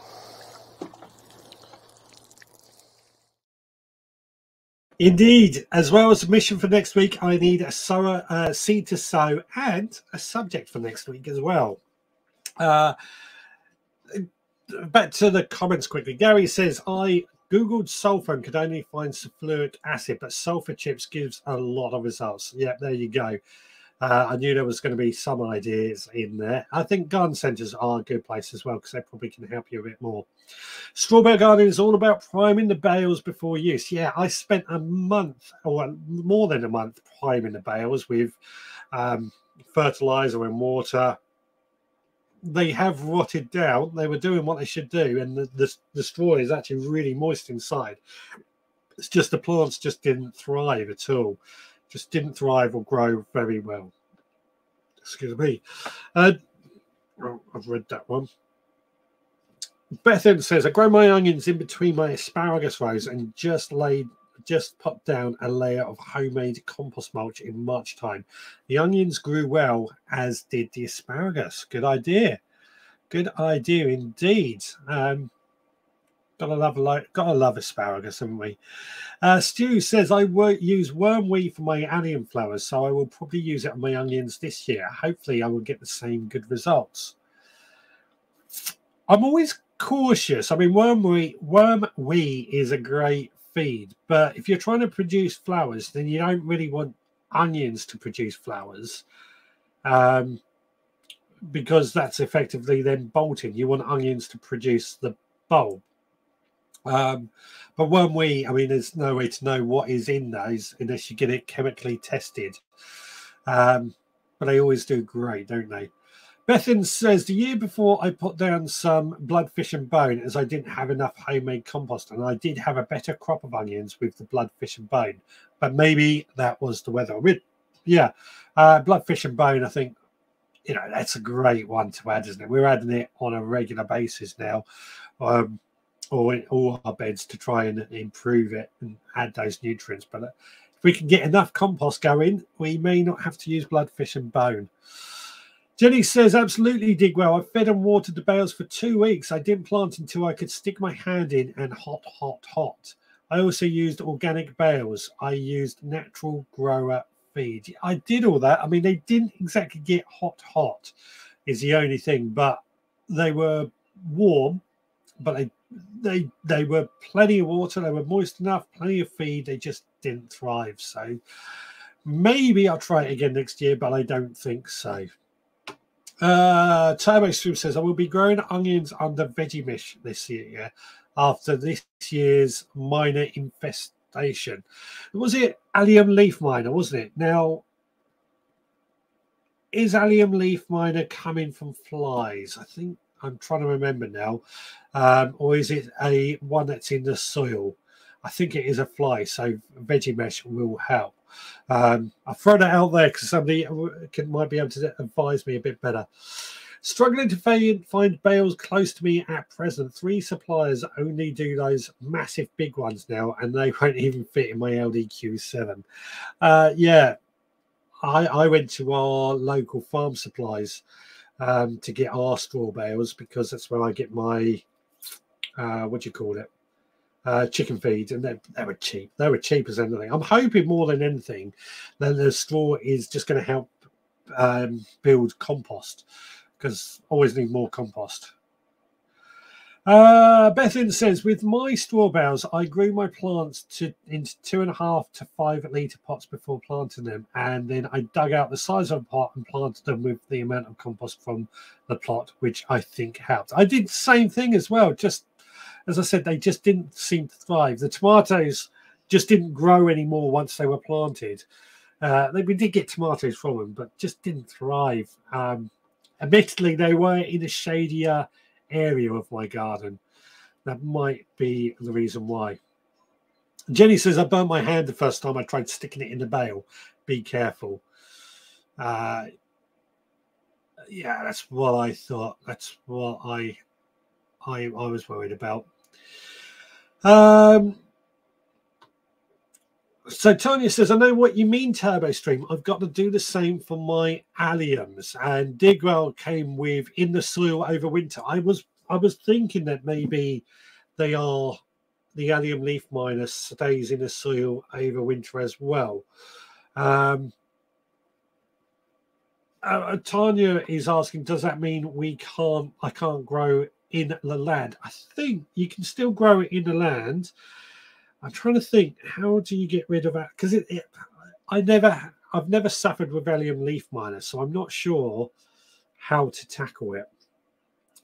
Indeed, as well as a mission for next week, I need a seed to sow and a subject for next week as well. Back to the comments quickly. Gary says, I Googled sulfur and could only find sulfuric acid, but sulfur chips gives a lot of results. Yeah, there you go. I knew there was going to be some ideas in there. I think garden centres are a good place as well because they probably can help you a bit more. Strawberry garden is all about priming the bales before use. Yeah, I spent a month or more than a month priming the bales with fertilizer and water. They have rotted down. They were doing what they should do, and the straw is actually really moist inside. It's just the plants just didn't thrive at all. Just didn't thrive or grow very well. Excuse me. I've read that one. Bethan says, I grow my onions in between my asparagus rows and just put down a layer of homemade compost mulch in March time. The onions grew well, as did the asparagus. Good idea. Good idea indeed. Gotta love asparagus, haven't we? Stu says, I use wormweed for my allium flowers, so I will probably use it on my onions this year. Hopefully I will get the same good results. I'm always cautious. I mean, wormweed is a great feed, but if you're trying to produce flowers, then you don't really want onions to produce flowers, because that's effectively then bolting. You want onions to produce the bulb. But wormweed, I mean, there's no way to know what is in those unless you get it chemically tested. But they always do great, don't they? Bethan says, the year before I put down some blood, fish and bone as I didn't have enough homemade compost, and I did have a better crop of onions with the blood, fish and bone. But maybe that was the weather. Blood, fish and bone, I think, that's a great one to add, isn't it? We're adding it on a regular basis now. Or in all our beds to try and improve it and add those nutrients. But if we can get enough compost going, we may not have to use blood, fish and bone. Jenny says, absolutely dig well. I fed and watered the bales for 2 weeks. I didn't plant until I could stick my hand in and hot. I also used organic bales. I used natural grower feed. I did all that. I mean, they didn't exactly get hot is the only thing, but they were warm, but they were plenty of water, they were moist enough, plenty of feed, they just didn't thrive. So maybe I'll try it again next year, but I don't think so. Turbo Stream says, I will be growing onions under Veggie Mesh this year after this year's minor infestation. Was it allium leaf miner, wasn't it? Now, is allium leaf miner coming from flies? I think I'm trying to remember now. Or is it a one that's in the soil? I think it is a fly, so Veggie Mesh will help. I'll throw that out there because somebody might be able to advise me a bit better. Struggling to find bales close to me at present. 3 suppliers only do those massive big ones now, and they won't even fit in my LDQ7. I went to our local farm supplies to get our straw bales because that's where I get my chicken feed, and they were cheap. They were cheap as anything. I'm hoping more than anything that the straw is just going to help build compost, because always need more compost. Bethan says, with my straw bales, I grew my plants into 2.5 to 5 litre pots before planting them, and then I dug out the size of a pot and planted them with the amount of compost from the plot, which I think helped. I did the same thing as well. Just as I said, they just didn't seem to thrive. The tomatoes just didn't grow anymore once they were planted. We did get tomatoes from them, but just didn't thrive. Admittedly, they were in a shadier area of my garden. That might be the reason why. Jenny says, I burnt my hand the first time I tried sticking it in the bale. Be careful. Yeah, that's what I thought. That's what I was worried about. So Tanya says, I know what you mean, Turbo Stream. I've got to do the same for my alliums. And Digwell came with in the soil over winter. I was thinking that maybe they are the allium leaf miner stays in the soil over winter as well. Tanya is asking, does that mean I can't grow in the land. I think you can still grow it in the land. I'm trying to think, how do you get rid of that? Because I've never suffered with allium leaf miner, so I'm not sure how to tackle it.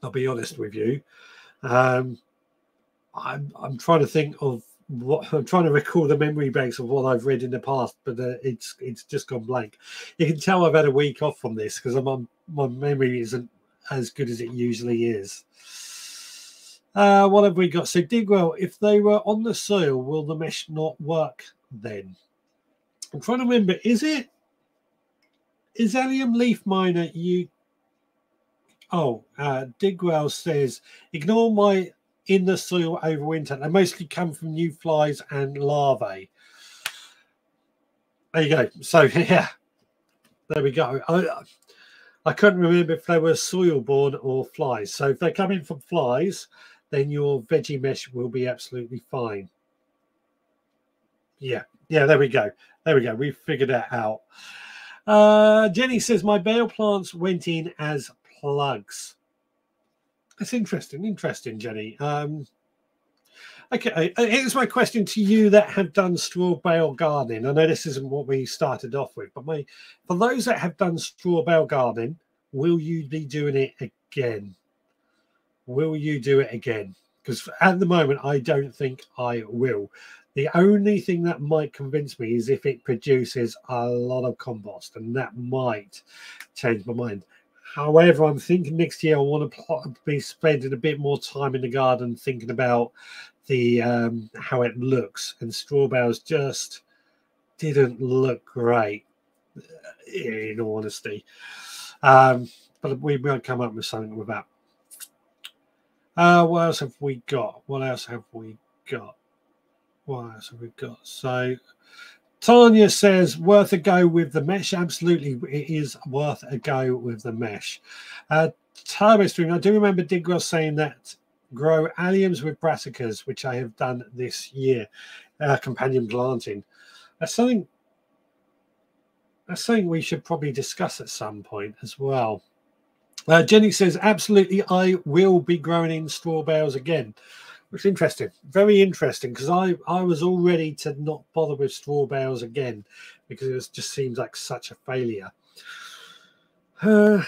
I'll be honest with you. I'm trying to think of what I'm trying to recall the memory banks of what I've read in the past, but it's just gone blank. You can tell I've had a week off from this because my memory isn't as good as it usually is. What have we got? So Digwell, if they were on the soil, will the mesh not work then? I'm trying to remember. Is allium leaf miner you? Oh, Digwell says, ignore my in the soil over winter. They mostly come from new flies and larvae. There you go. So yeah, there we go. I couldn't remember if they were soil borne or flies. So if they come in from flies, then your veggie mesh will be absolutely fine. Yeah, there we go. We figured that out. Jenny says, my bale plants went in as plugs. That's interesting, Jenny. Okay, here's my question to you that have done straw bale gardening. I know this isn't what we started off with, but for those that have done straw bale gardening, will you be doing it again? Will you do it again? Because at the moment, I don't think I will. The only thing that might convince me is if it produces a lot of compost, and that might change my mind. However, I'm thinking next year I want to be spending a bit more time in the garden thinking about the how it looks, and straw bales just didn't look great, in all honesty. But we might come up with something with that. What else have we got? So Tanya says, worth a go with the mesh. Absolutely, it is worth a go with the mesh. Turbo Stream, I do remember Digwell saying that grow alliums with brassicas, which I have done this year, companion planting. That's something we should probably discuss at some point as well. Jenny says, absolutely, I will be growing in straw bales again. Which is interesting, very interesting, because I was all ready to not bother with straw bales again because it just seems like such a failure. I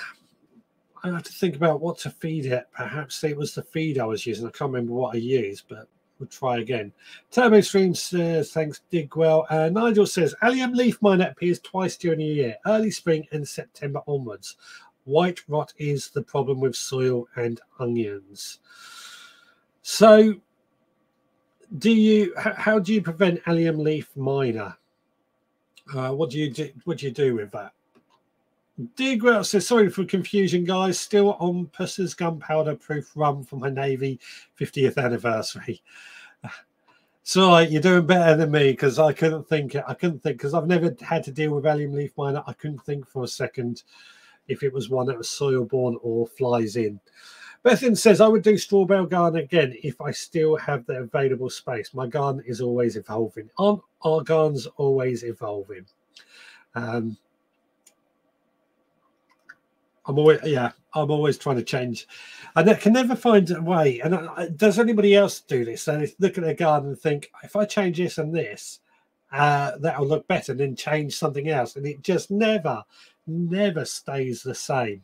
have to think about what to feed it. Perhaps it was the feed I was using. I can't remember what I used, but we'll try again. Turbo Stream says, thanks, Digwell. Nigel says, allium leaf miner appears twice during the year, early spring and September onwards. White rot is the problem with soil and onions. So, how do you prevent allium leaf miner? What do you do with that? Digwell says, sorry for confusion, guys. Still on Puss's gunpowder proof rum for my Navy 50th anniversary. So you're doing better than me because I couldn't think because I've never had to deal with allium leaf miner. I couldn't think for a second if it was one that was soil borne or flies in. Bethan says, I would do straw bale garden again if I still have the available space. My garden is always evolving. Our garden's always evolving. I'm always trying to change. I can never find a way. And does anybody else do this? They look at their garden and think, if I change this and this, that'll look better, and then change something else. And it just never stays the same.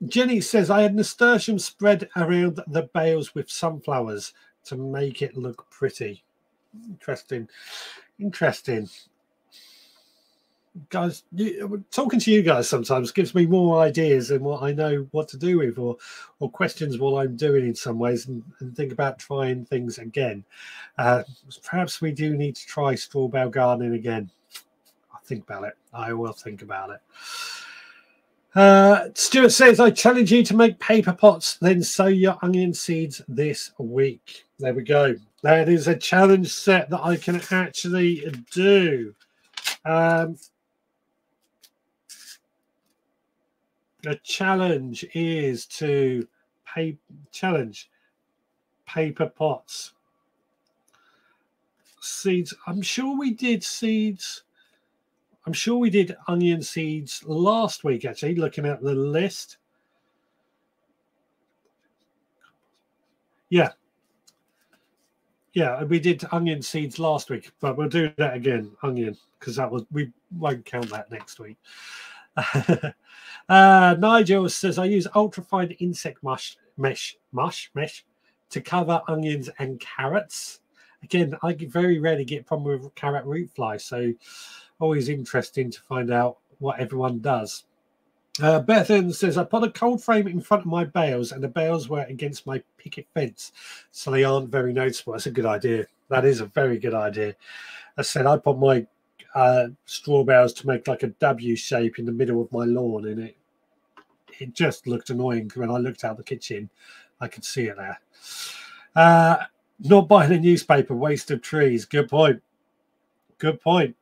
Jenny says, I had nasturtium spread around the bales with sunflowers to make it look pretty. Interesting. Guys, talking to you guys sometimes gives me more ideas than what I know what to do with, or questions what I'm doing in some ways, and think about trying things again. Perhaps we do need to try straw bale gardening again. I'll think about it. I will think about it. Stuart says, I challenge you to make paper pots, then sow your onion seeds this week. There we go. That is a challenge set that I can actually do. The challenge is to challenge paper pots. Seeds. I'm sure we did seeds. I'm sure we did onion seeds last week, actually, looking at the list. Yeah. Yeah, we did onion seeds last week, but we'll do that again, onion, because we won't count that next week. Nigel says, I use ultrafine insect mesh to cover onions and carrots. Again, I very rarely get a problem with carrot root fly, so always interesting to find out what everyone does. Bethan says, I put a cold frame in front of my bales and the bales were against my picket fence, so they aren't very noticeable. That's a good idea. That is a very good idea. I said I put my straw bales to make like a W shape in the middle of my lawn, and it just looked annoying. When I looked out the kitchen, I could see it there. Not buying a newspaper, waste of trees. Good point. Good point.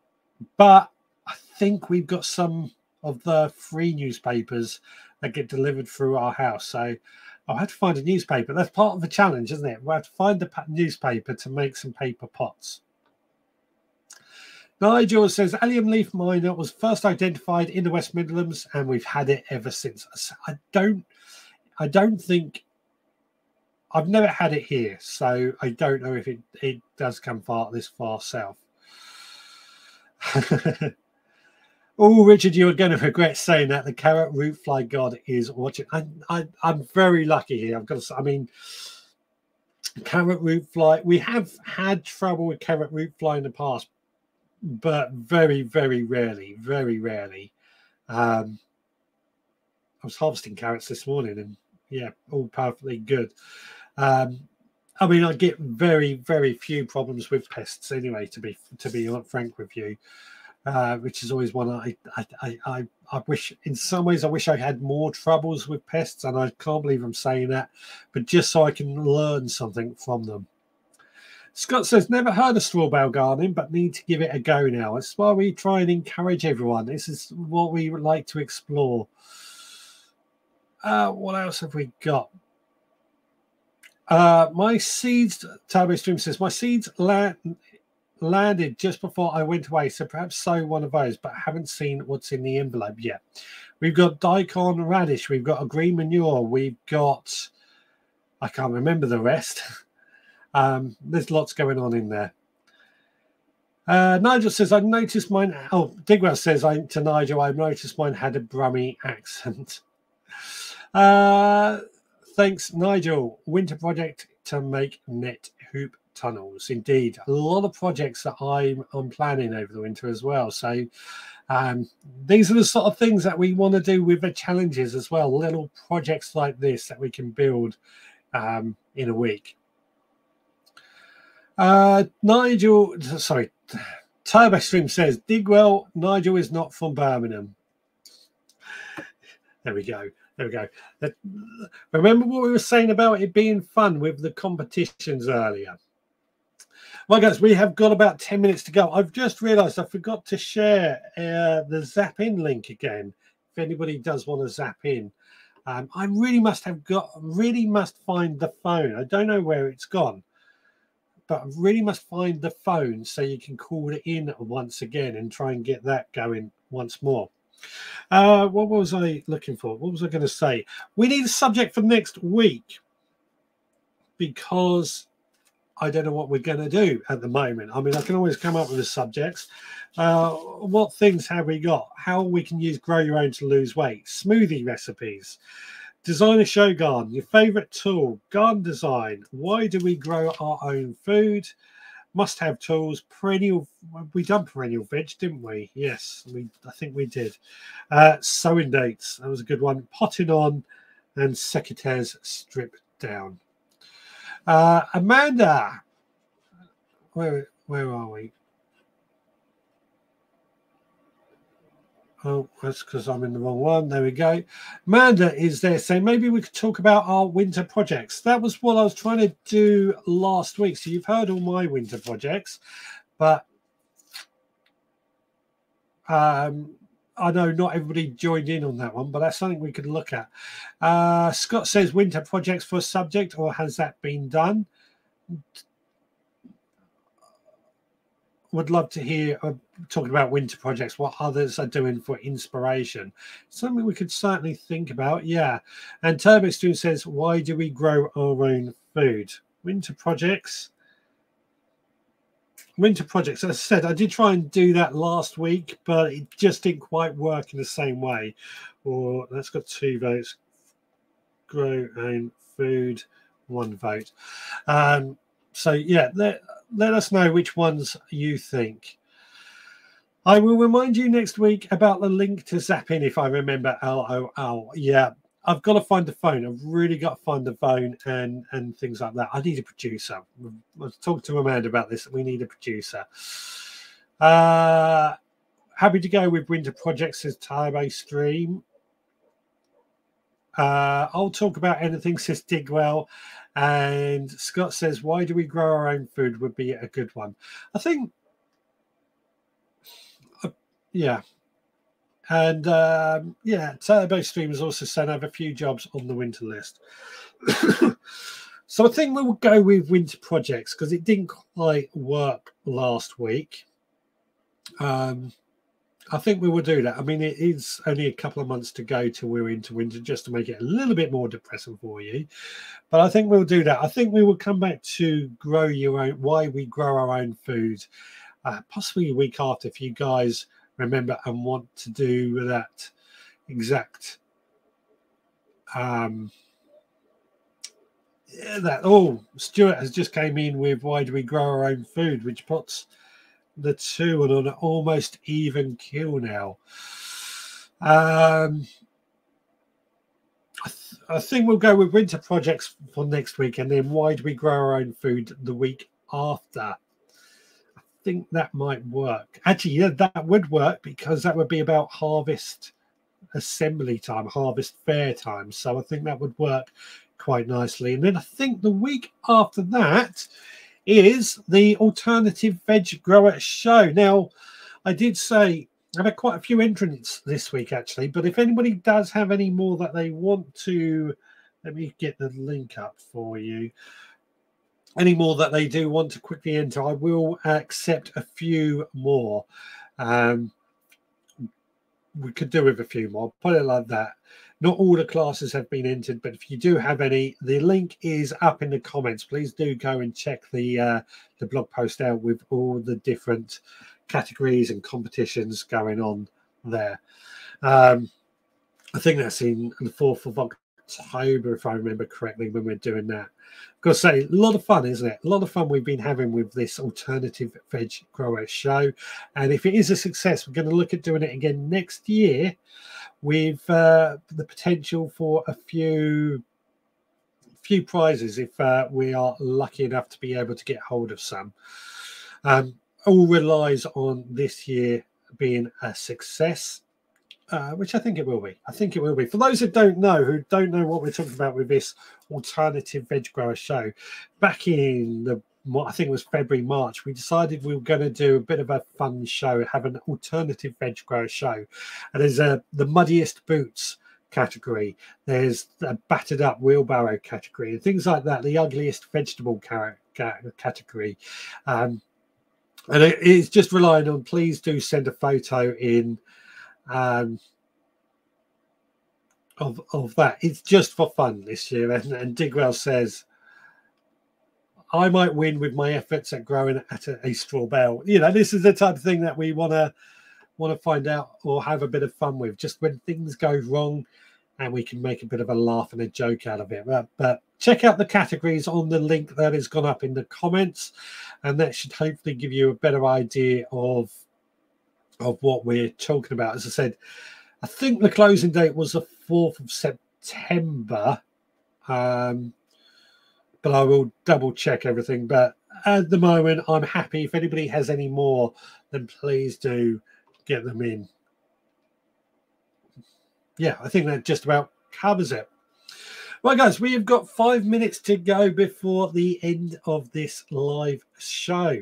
But I think we've got some of the free newspapers that get delivered through our house. So I'll have to find a newspaper. That's part of the challenge, isn't it? We'll have to find the newspaper to make some paper pots. Nigel says, allium leaf miner was first identified in the West Midlands and we've had it ever since. I don't think, I've never had it here, so I don't know if it does come this far south. Oh, Richard, you're going to regret saying that. The carrot root fly god is watching. I'm very lucky here. I've got to say, I mean, carrot root fly. We have had trouble with carrot root fly in the past, but very, very rarely. Very rarely. I was harvesting carrots this morning, and yeah, all perfectly good. I mean, I get very, very few problems with pests anyway. To be frank with you. Which is always one I wish, in some ways, I wish I had more troubles with pests, and I can't believe I'm saying that, but just so I can learn something from them. Scott says, never heard of straw bale gardening, but need to give it a go now. That's why we try and encourage everyone. This is what we would like to explore. What else have we got? My seeds, Turbo Stream says, my seeds landed just before I went away, so perhaps sow one of those, but haven't seen what's in the envelope yet. We've got daikon radish, we've got a green manure, we've got, I can't remember the rest. There's lots going on in there. Nigel says, I noticed mine. Oh, Digwell says to Nigel, I noticed mine had a Brummie accent. Thanks, Nigel. Winter project to make net hoop tunnels. Indeed, a lot of projects that I'm planning over the winter as well. So these are the sort of things that we want to do with the challenges as well. Little projects like this that we can build in a week. Nigel, sorry, TurboStream says, Digwell, Nigel is not from Birmingham. There we go. There we go. Remember what we were saying about it being fun with the competitions earlier? Well, guys, we have got about 10 minutes to go. I've just realized I forgot to share the Zap In link again. If anybody does want to zap in, I really must find the phone. I don't know where it's gone, but I really must find the phone so you can call it in once again and try and get that going once more. What was I looking for? What was I going to say? We need a subject for next week because I don't know what we're going to do at the moment. I mean, I can always come up with the subjects. What things have we got? How we can use Grow Your Own to lose weight, smoothie recipes, design a Shogun, your favorite tool, garden design, why do we grow our own food, must-have tools, perennial. We done perennial veg, didn't we? Yes, I think we did. Sowing dates, that was a good one. Potting on and secateurs stripped down. Amanda, where are we? Oh, that's because I'm in the wrong one. There we go. Amanda is there saying maybe we could talk about our winter projects. That was what I was trying to do last week. So you've heard all my winter projects, but I know not everybody joined in on that one, but that's something we could look at. Scott says winter projects for a subject, or has that been done? Would love to hear talking about winter projects, what others are doing for inspiration. Something we could certainly think about. Yeah. And Turbo Stu says, why do we grow our own food. Winter projects. Winter projects. As I said, I did try and do that last week, but it just didn't quite work in the same way. Or that's got 2 votes. Grow own food, 1 vote. So yeah, let us know which ones you think. I will remind you next week about the link to Zappin if I remember. LOL. Yeah, I've got to find the phone. I've really got to find the phone and things like that. I need a producer. I've talked to Amanda about this. We need a producer. Happy to go with winter projects, says Turbo Stream. I'll talk about anything, says Digwell. And Scott says, why do we grow our own food would be a good one. I think, yeah. And yeah, Turbo Stream has also said I have a few jobs on the winter list. So I think we will go with winter projects because it didn't quite work last week. I think we will do that. I mean, it is only a couple of months to go till we're into winter, just to make it a little bit more depressing for you. But I think we'll do that. I think we will come back to grow your own, why we grow our own food, possibly a week after, if you guys remember and want to do that exact. Stuart has just came in with why do we grow our own food, which puts the two on an almost even kill now. I think we'll go with winter projects for next week, and then why do we grow our own food the week after? I think that might work. Actually, yeah, that would work because that would be about harvest assembly time, harvest fair time. So I think that would work quite nicely. And then I think the week after that is the Alternative Veg Grower Show. Now, I did say I've had quite a few entrants this week, actually, but if anybody does have any more that they want to, let me get the link up for you. Any more that they do want to quickly enter, I will accept a few more. We could do with a few more, put it like that. Not all the classes have been entered, but if you do have any, the link is up in the comments. Please do go and check the blog post out with all the different categories and competitions going on there. I think that's in the 4th of October, if I remember correctly, when we're doing that. I've got to say, a lot of fun, isn't it? A lot of fun we've been having with this Alternative Veg Grower Show. And if it is a success, we're going to look at doing it again next year with the potential for a few prizes if we are lucky enough to be able to get hold of some. All relies on this year being a success. Which I think it will be. I think it will be. For those who don't know what we're talking about with this Alternative Veg Grower Show, back in I think it was February, March, we decided we were going to do a bit of a fun show, have an Alternative Veg Grower Show. And there's the Muddiest Boots category. There's a Battered Up Wheelbarrow category and things like that. The Ugliest Vegetable category. And it's just relying on, please do send a photo in of that. It's just for fun this year. And Digwell says, I might win with my efforts at growing at a straw bale. You know, this is the type of thing that we want to find out or have a bit of fun with, just when things go wrong and we can make a bit of a laugh and a joke out of it. But check out the categories on the link that has gone up in the comments, and that should hopefully give you a better idea of what we're talking about. As I said, I think the closing date was the 4th of September, but I will double check everything. But at the moment, I'm happy. If anybody has any more, then please do get them in. Yeah, I think that just about covers it. Right, guys, we have got 5 minutes to go before the end of this live show.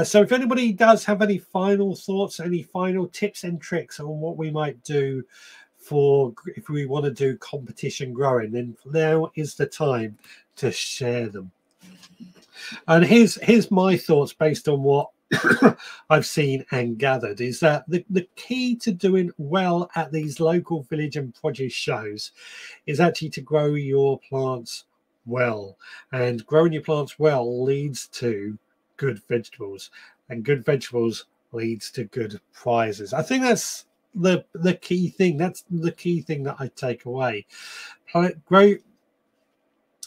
So if anybody does have any final thoughts, any final tips and tricks on what we might do for if we want to do competition growing, then now is the time to share them. And here's my thoughts based on what I've seen and gathered, is that the key to doing well at these local village and produce shows is actually to grow your plants well, and growing your plants well leads to good vegetables, and good vegetables leads to good prizes. I think that's the key thing. That's the key thing that I take away. Grow.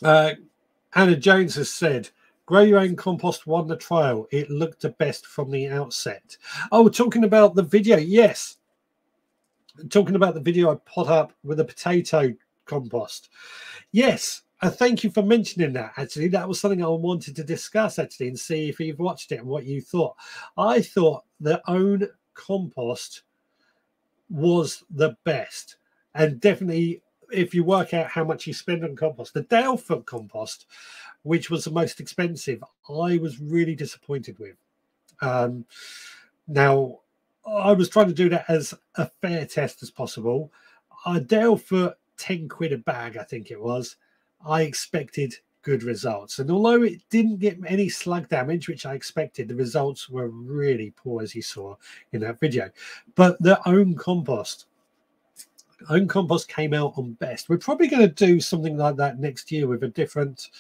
Anna Jones has said, "Grow Your Own Compost won the trial. It looked the best from the outset." Oh, talking about the video, yes. Talking about the video I put up with the potato compost. Yes, thank you for mentioning that. Actually, that was something I wanted to discuss actually and see if you've watched it and what you thought. I thought their own compost was the best, and definitely if you work out how much you spend on compost, the Dalefoot compost, which was the most expensive, I was really disappointed with. Now, I was trying to do that as a fair test as possible. Dalefoot, 10 quid a bag, I think it was. I expected good results. And although it didn't get any slug damage, which I expected, the results were really poor, as you saw in that video. But their own compost came out on best. We're probably going to do something like that next year with a different,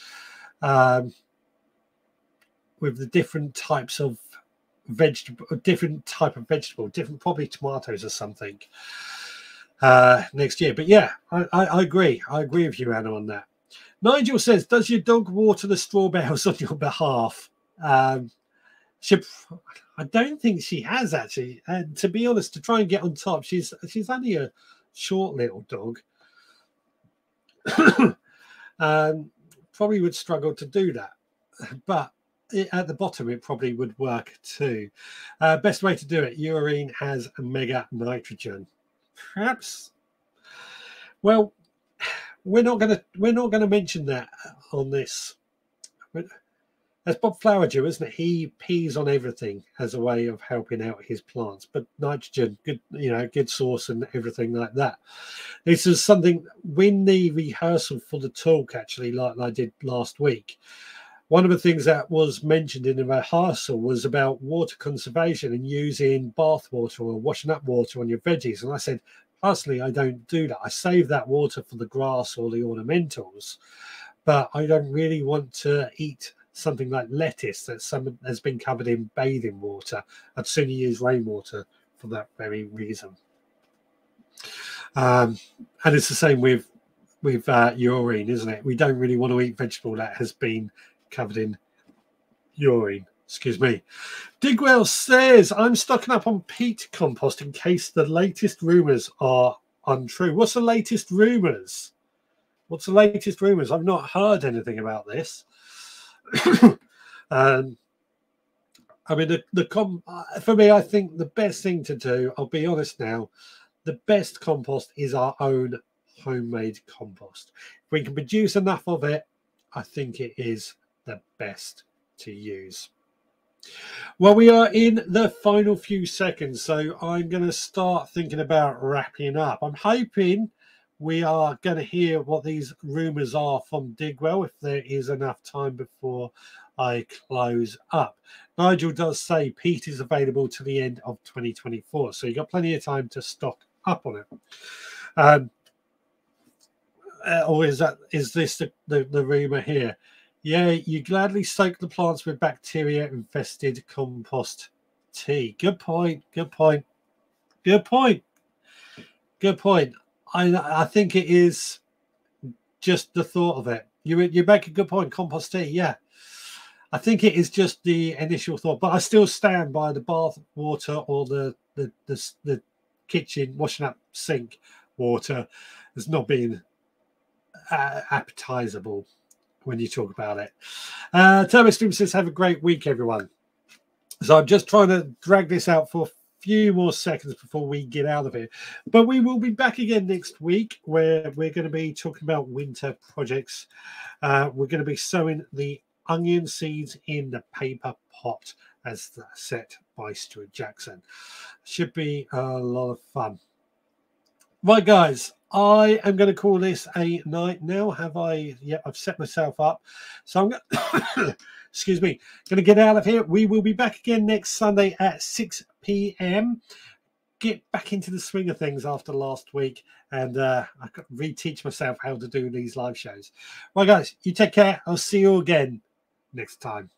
with the different types of vegetable, different probably tomatoes or something next year. But yeah, I agree. I agree with you, Anna, on that. Nigel says, "Does your dog water the straw bales on your behalf?" I don't think she has actually. And to be honest, to try and get on top, she's only a short little dog. Probably would struggle to do that, but at the bottom it probably would work too. Best way to do it: urine has mega nitrogen. Perhaps. Well, we're not gonna mention that on this. That's Bob Flowerdew, isn't it? He pees on everything as a way of helping out his plants. But nitrogen, good source and everything like that. This is something when the rehearsal for the talk, actually, like I did last week. One of the things that was mentioned in the rehearsal was about water conservation and using bath water or washing up water on your veggies. And I said, personally, I don't do that. I save that water for the grass or the ornamentals, but I don't really want to eat something like lettuce that has been covered in bathing water. I'd sooner use rainwater for that very reason. And it's the same with urine, isn't it? We don't really want to eat vegetable that has been covered in urine. Excuse me. Digwell says, "I'm stocking up on peat compost in case the latest rumours are untrue." What's the latest rumours? What's the latest rumours? I've not heard anything about this. I mean, for me, I think the best thing to do, I'll be honest now, the best compost is our own homemade compost. If we can produce enough of it, I think it is the best to use. Well, we are in the final few seconds, so I'm going to start thinking about wrapping up. I'm hoping we are going to hear what these rumours are from Digwell if there is enough time before I close up. Nigel does say peat is available to the end of 2024, so you've got plenty of time to stock up on it. Or is this the rumour here? Yeah, you gladly soak the plants with bacteria-infested compost tea. Good point. Good point. Good point. Good point. I think it is just the thought of it. You make a good point. Compost tea, yeah. I think it is just the initial thought, but I still stand by the bath water or the kitchen washing up sink water as not being appetizable when you talk about it. Turbo Stream says, "Have a great week, everyone." So I'm just trying to drag this out for few more seconds before we get out of here, but we will be back again next week where we're going to be talking about winter projects. We're going to be sowing the onion seeds in the paper pot as set by Stuart Jackson. Should be a lot of fun. Right, guys, I am going to call this a night now. Have I? Yeah, I've set myself up, so I'm going excuse me, going to get out of here. We will be back again next Sunday at 6 p.m. get back into the swing of things after last week, and I could reteach myself how to do these live shows. Well, guys, you take care. I'll see you again next time.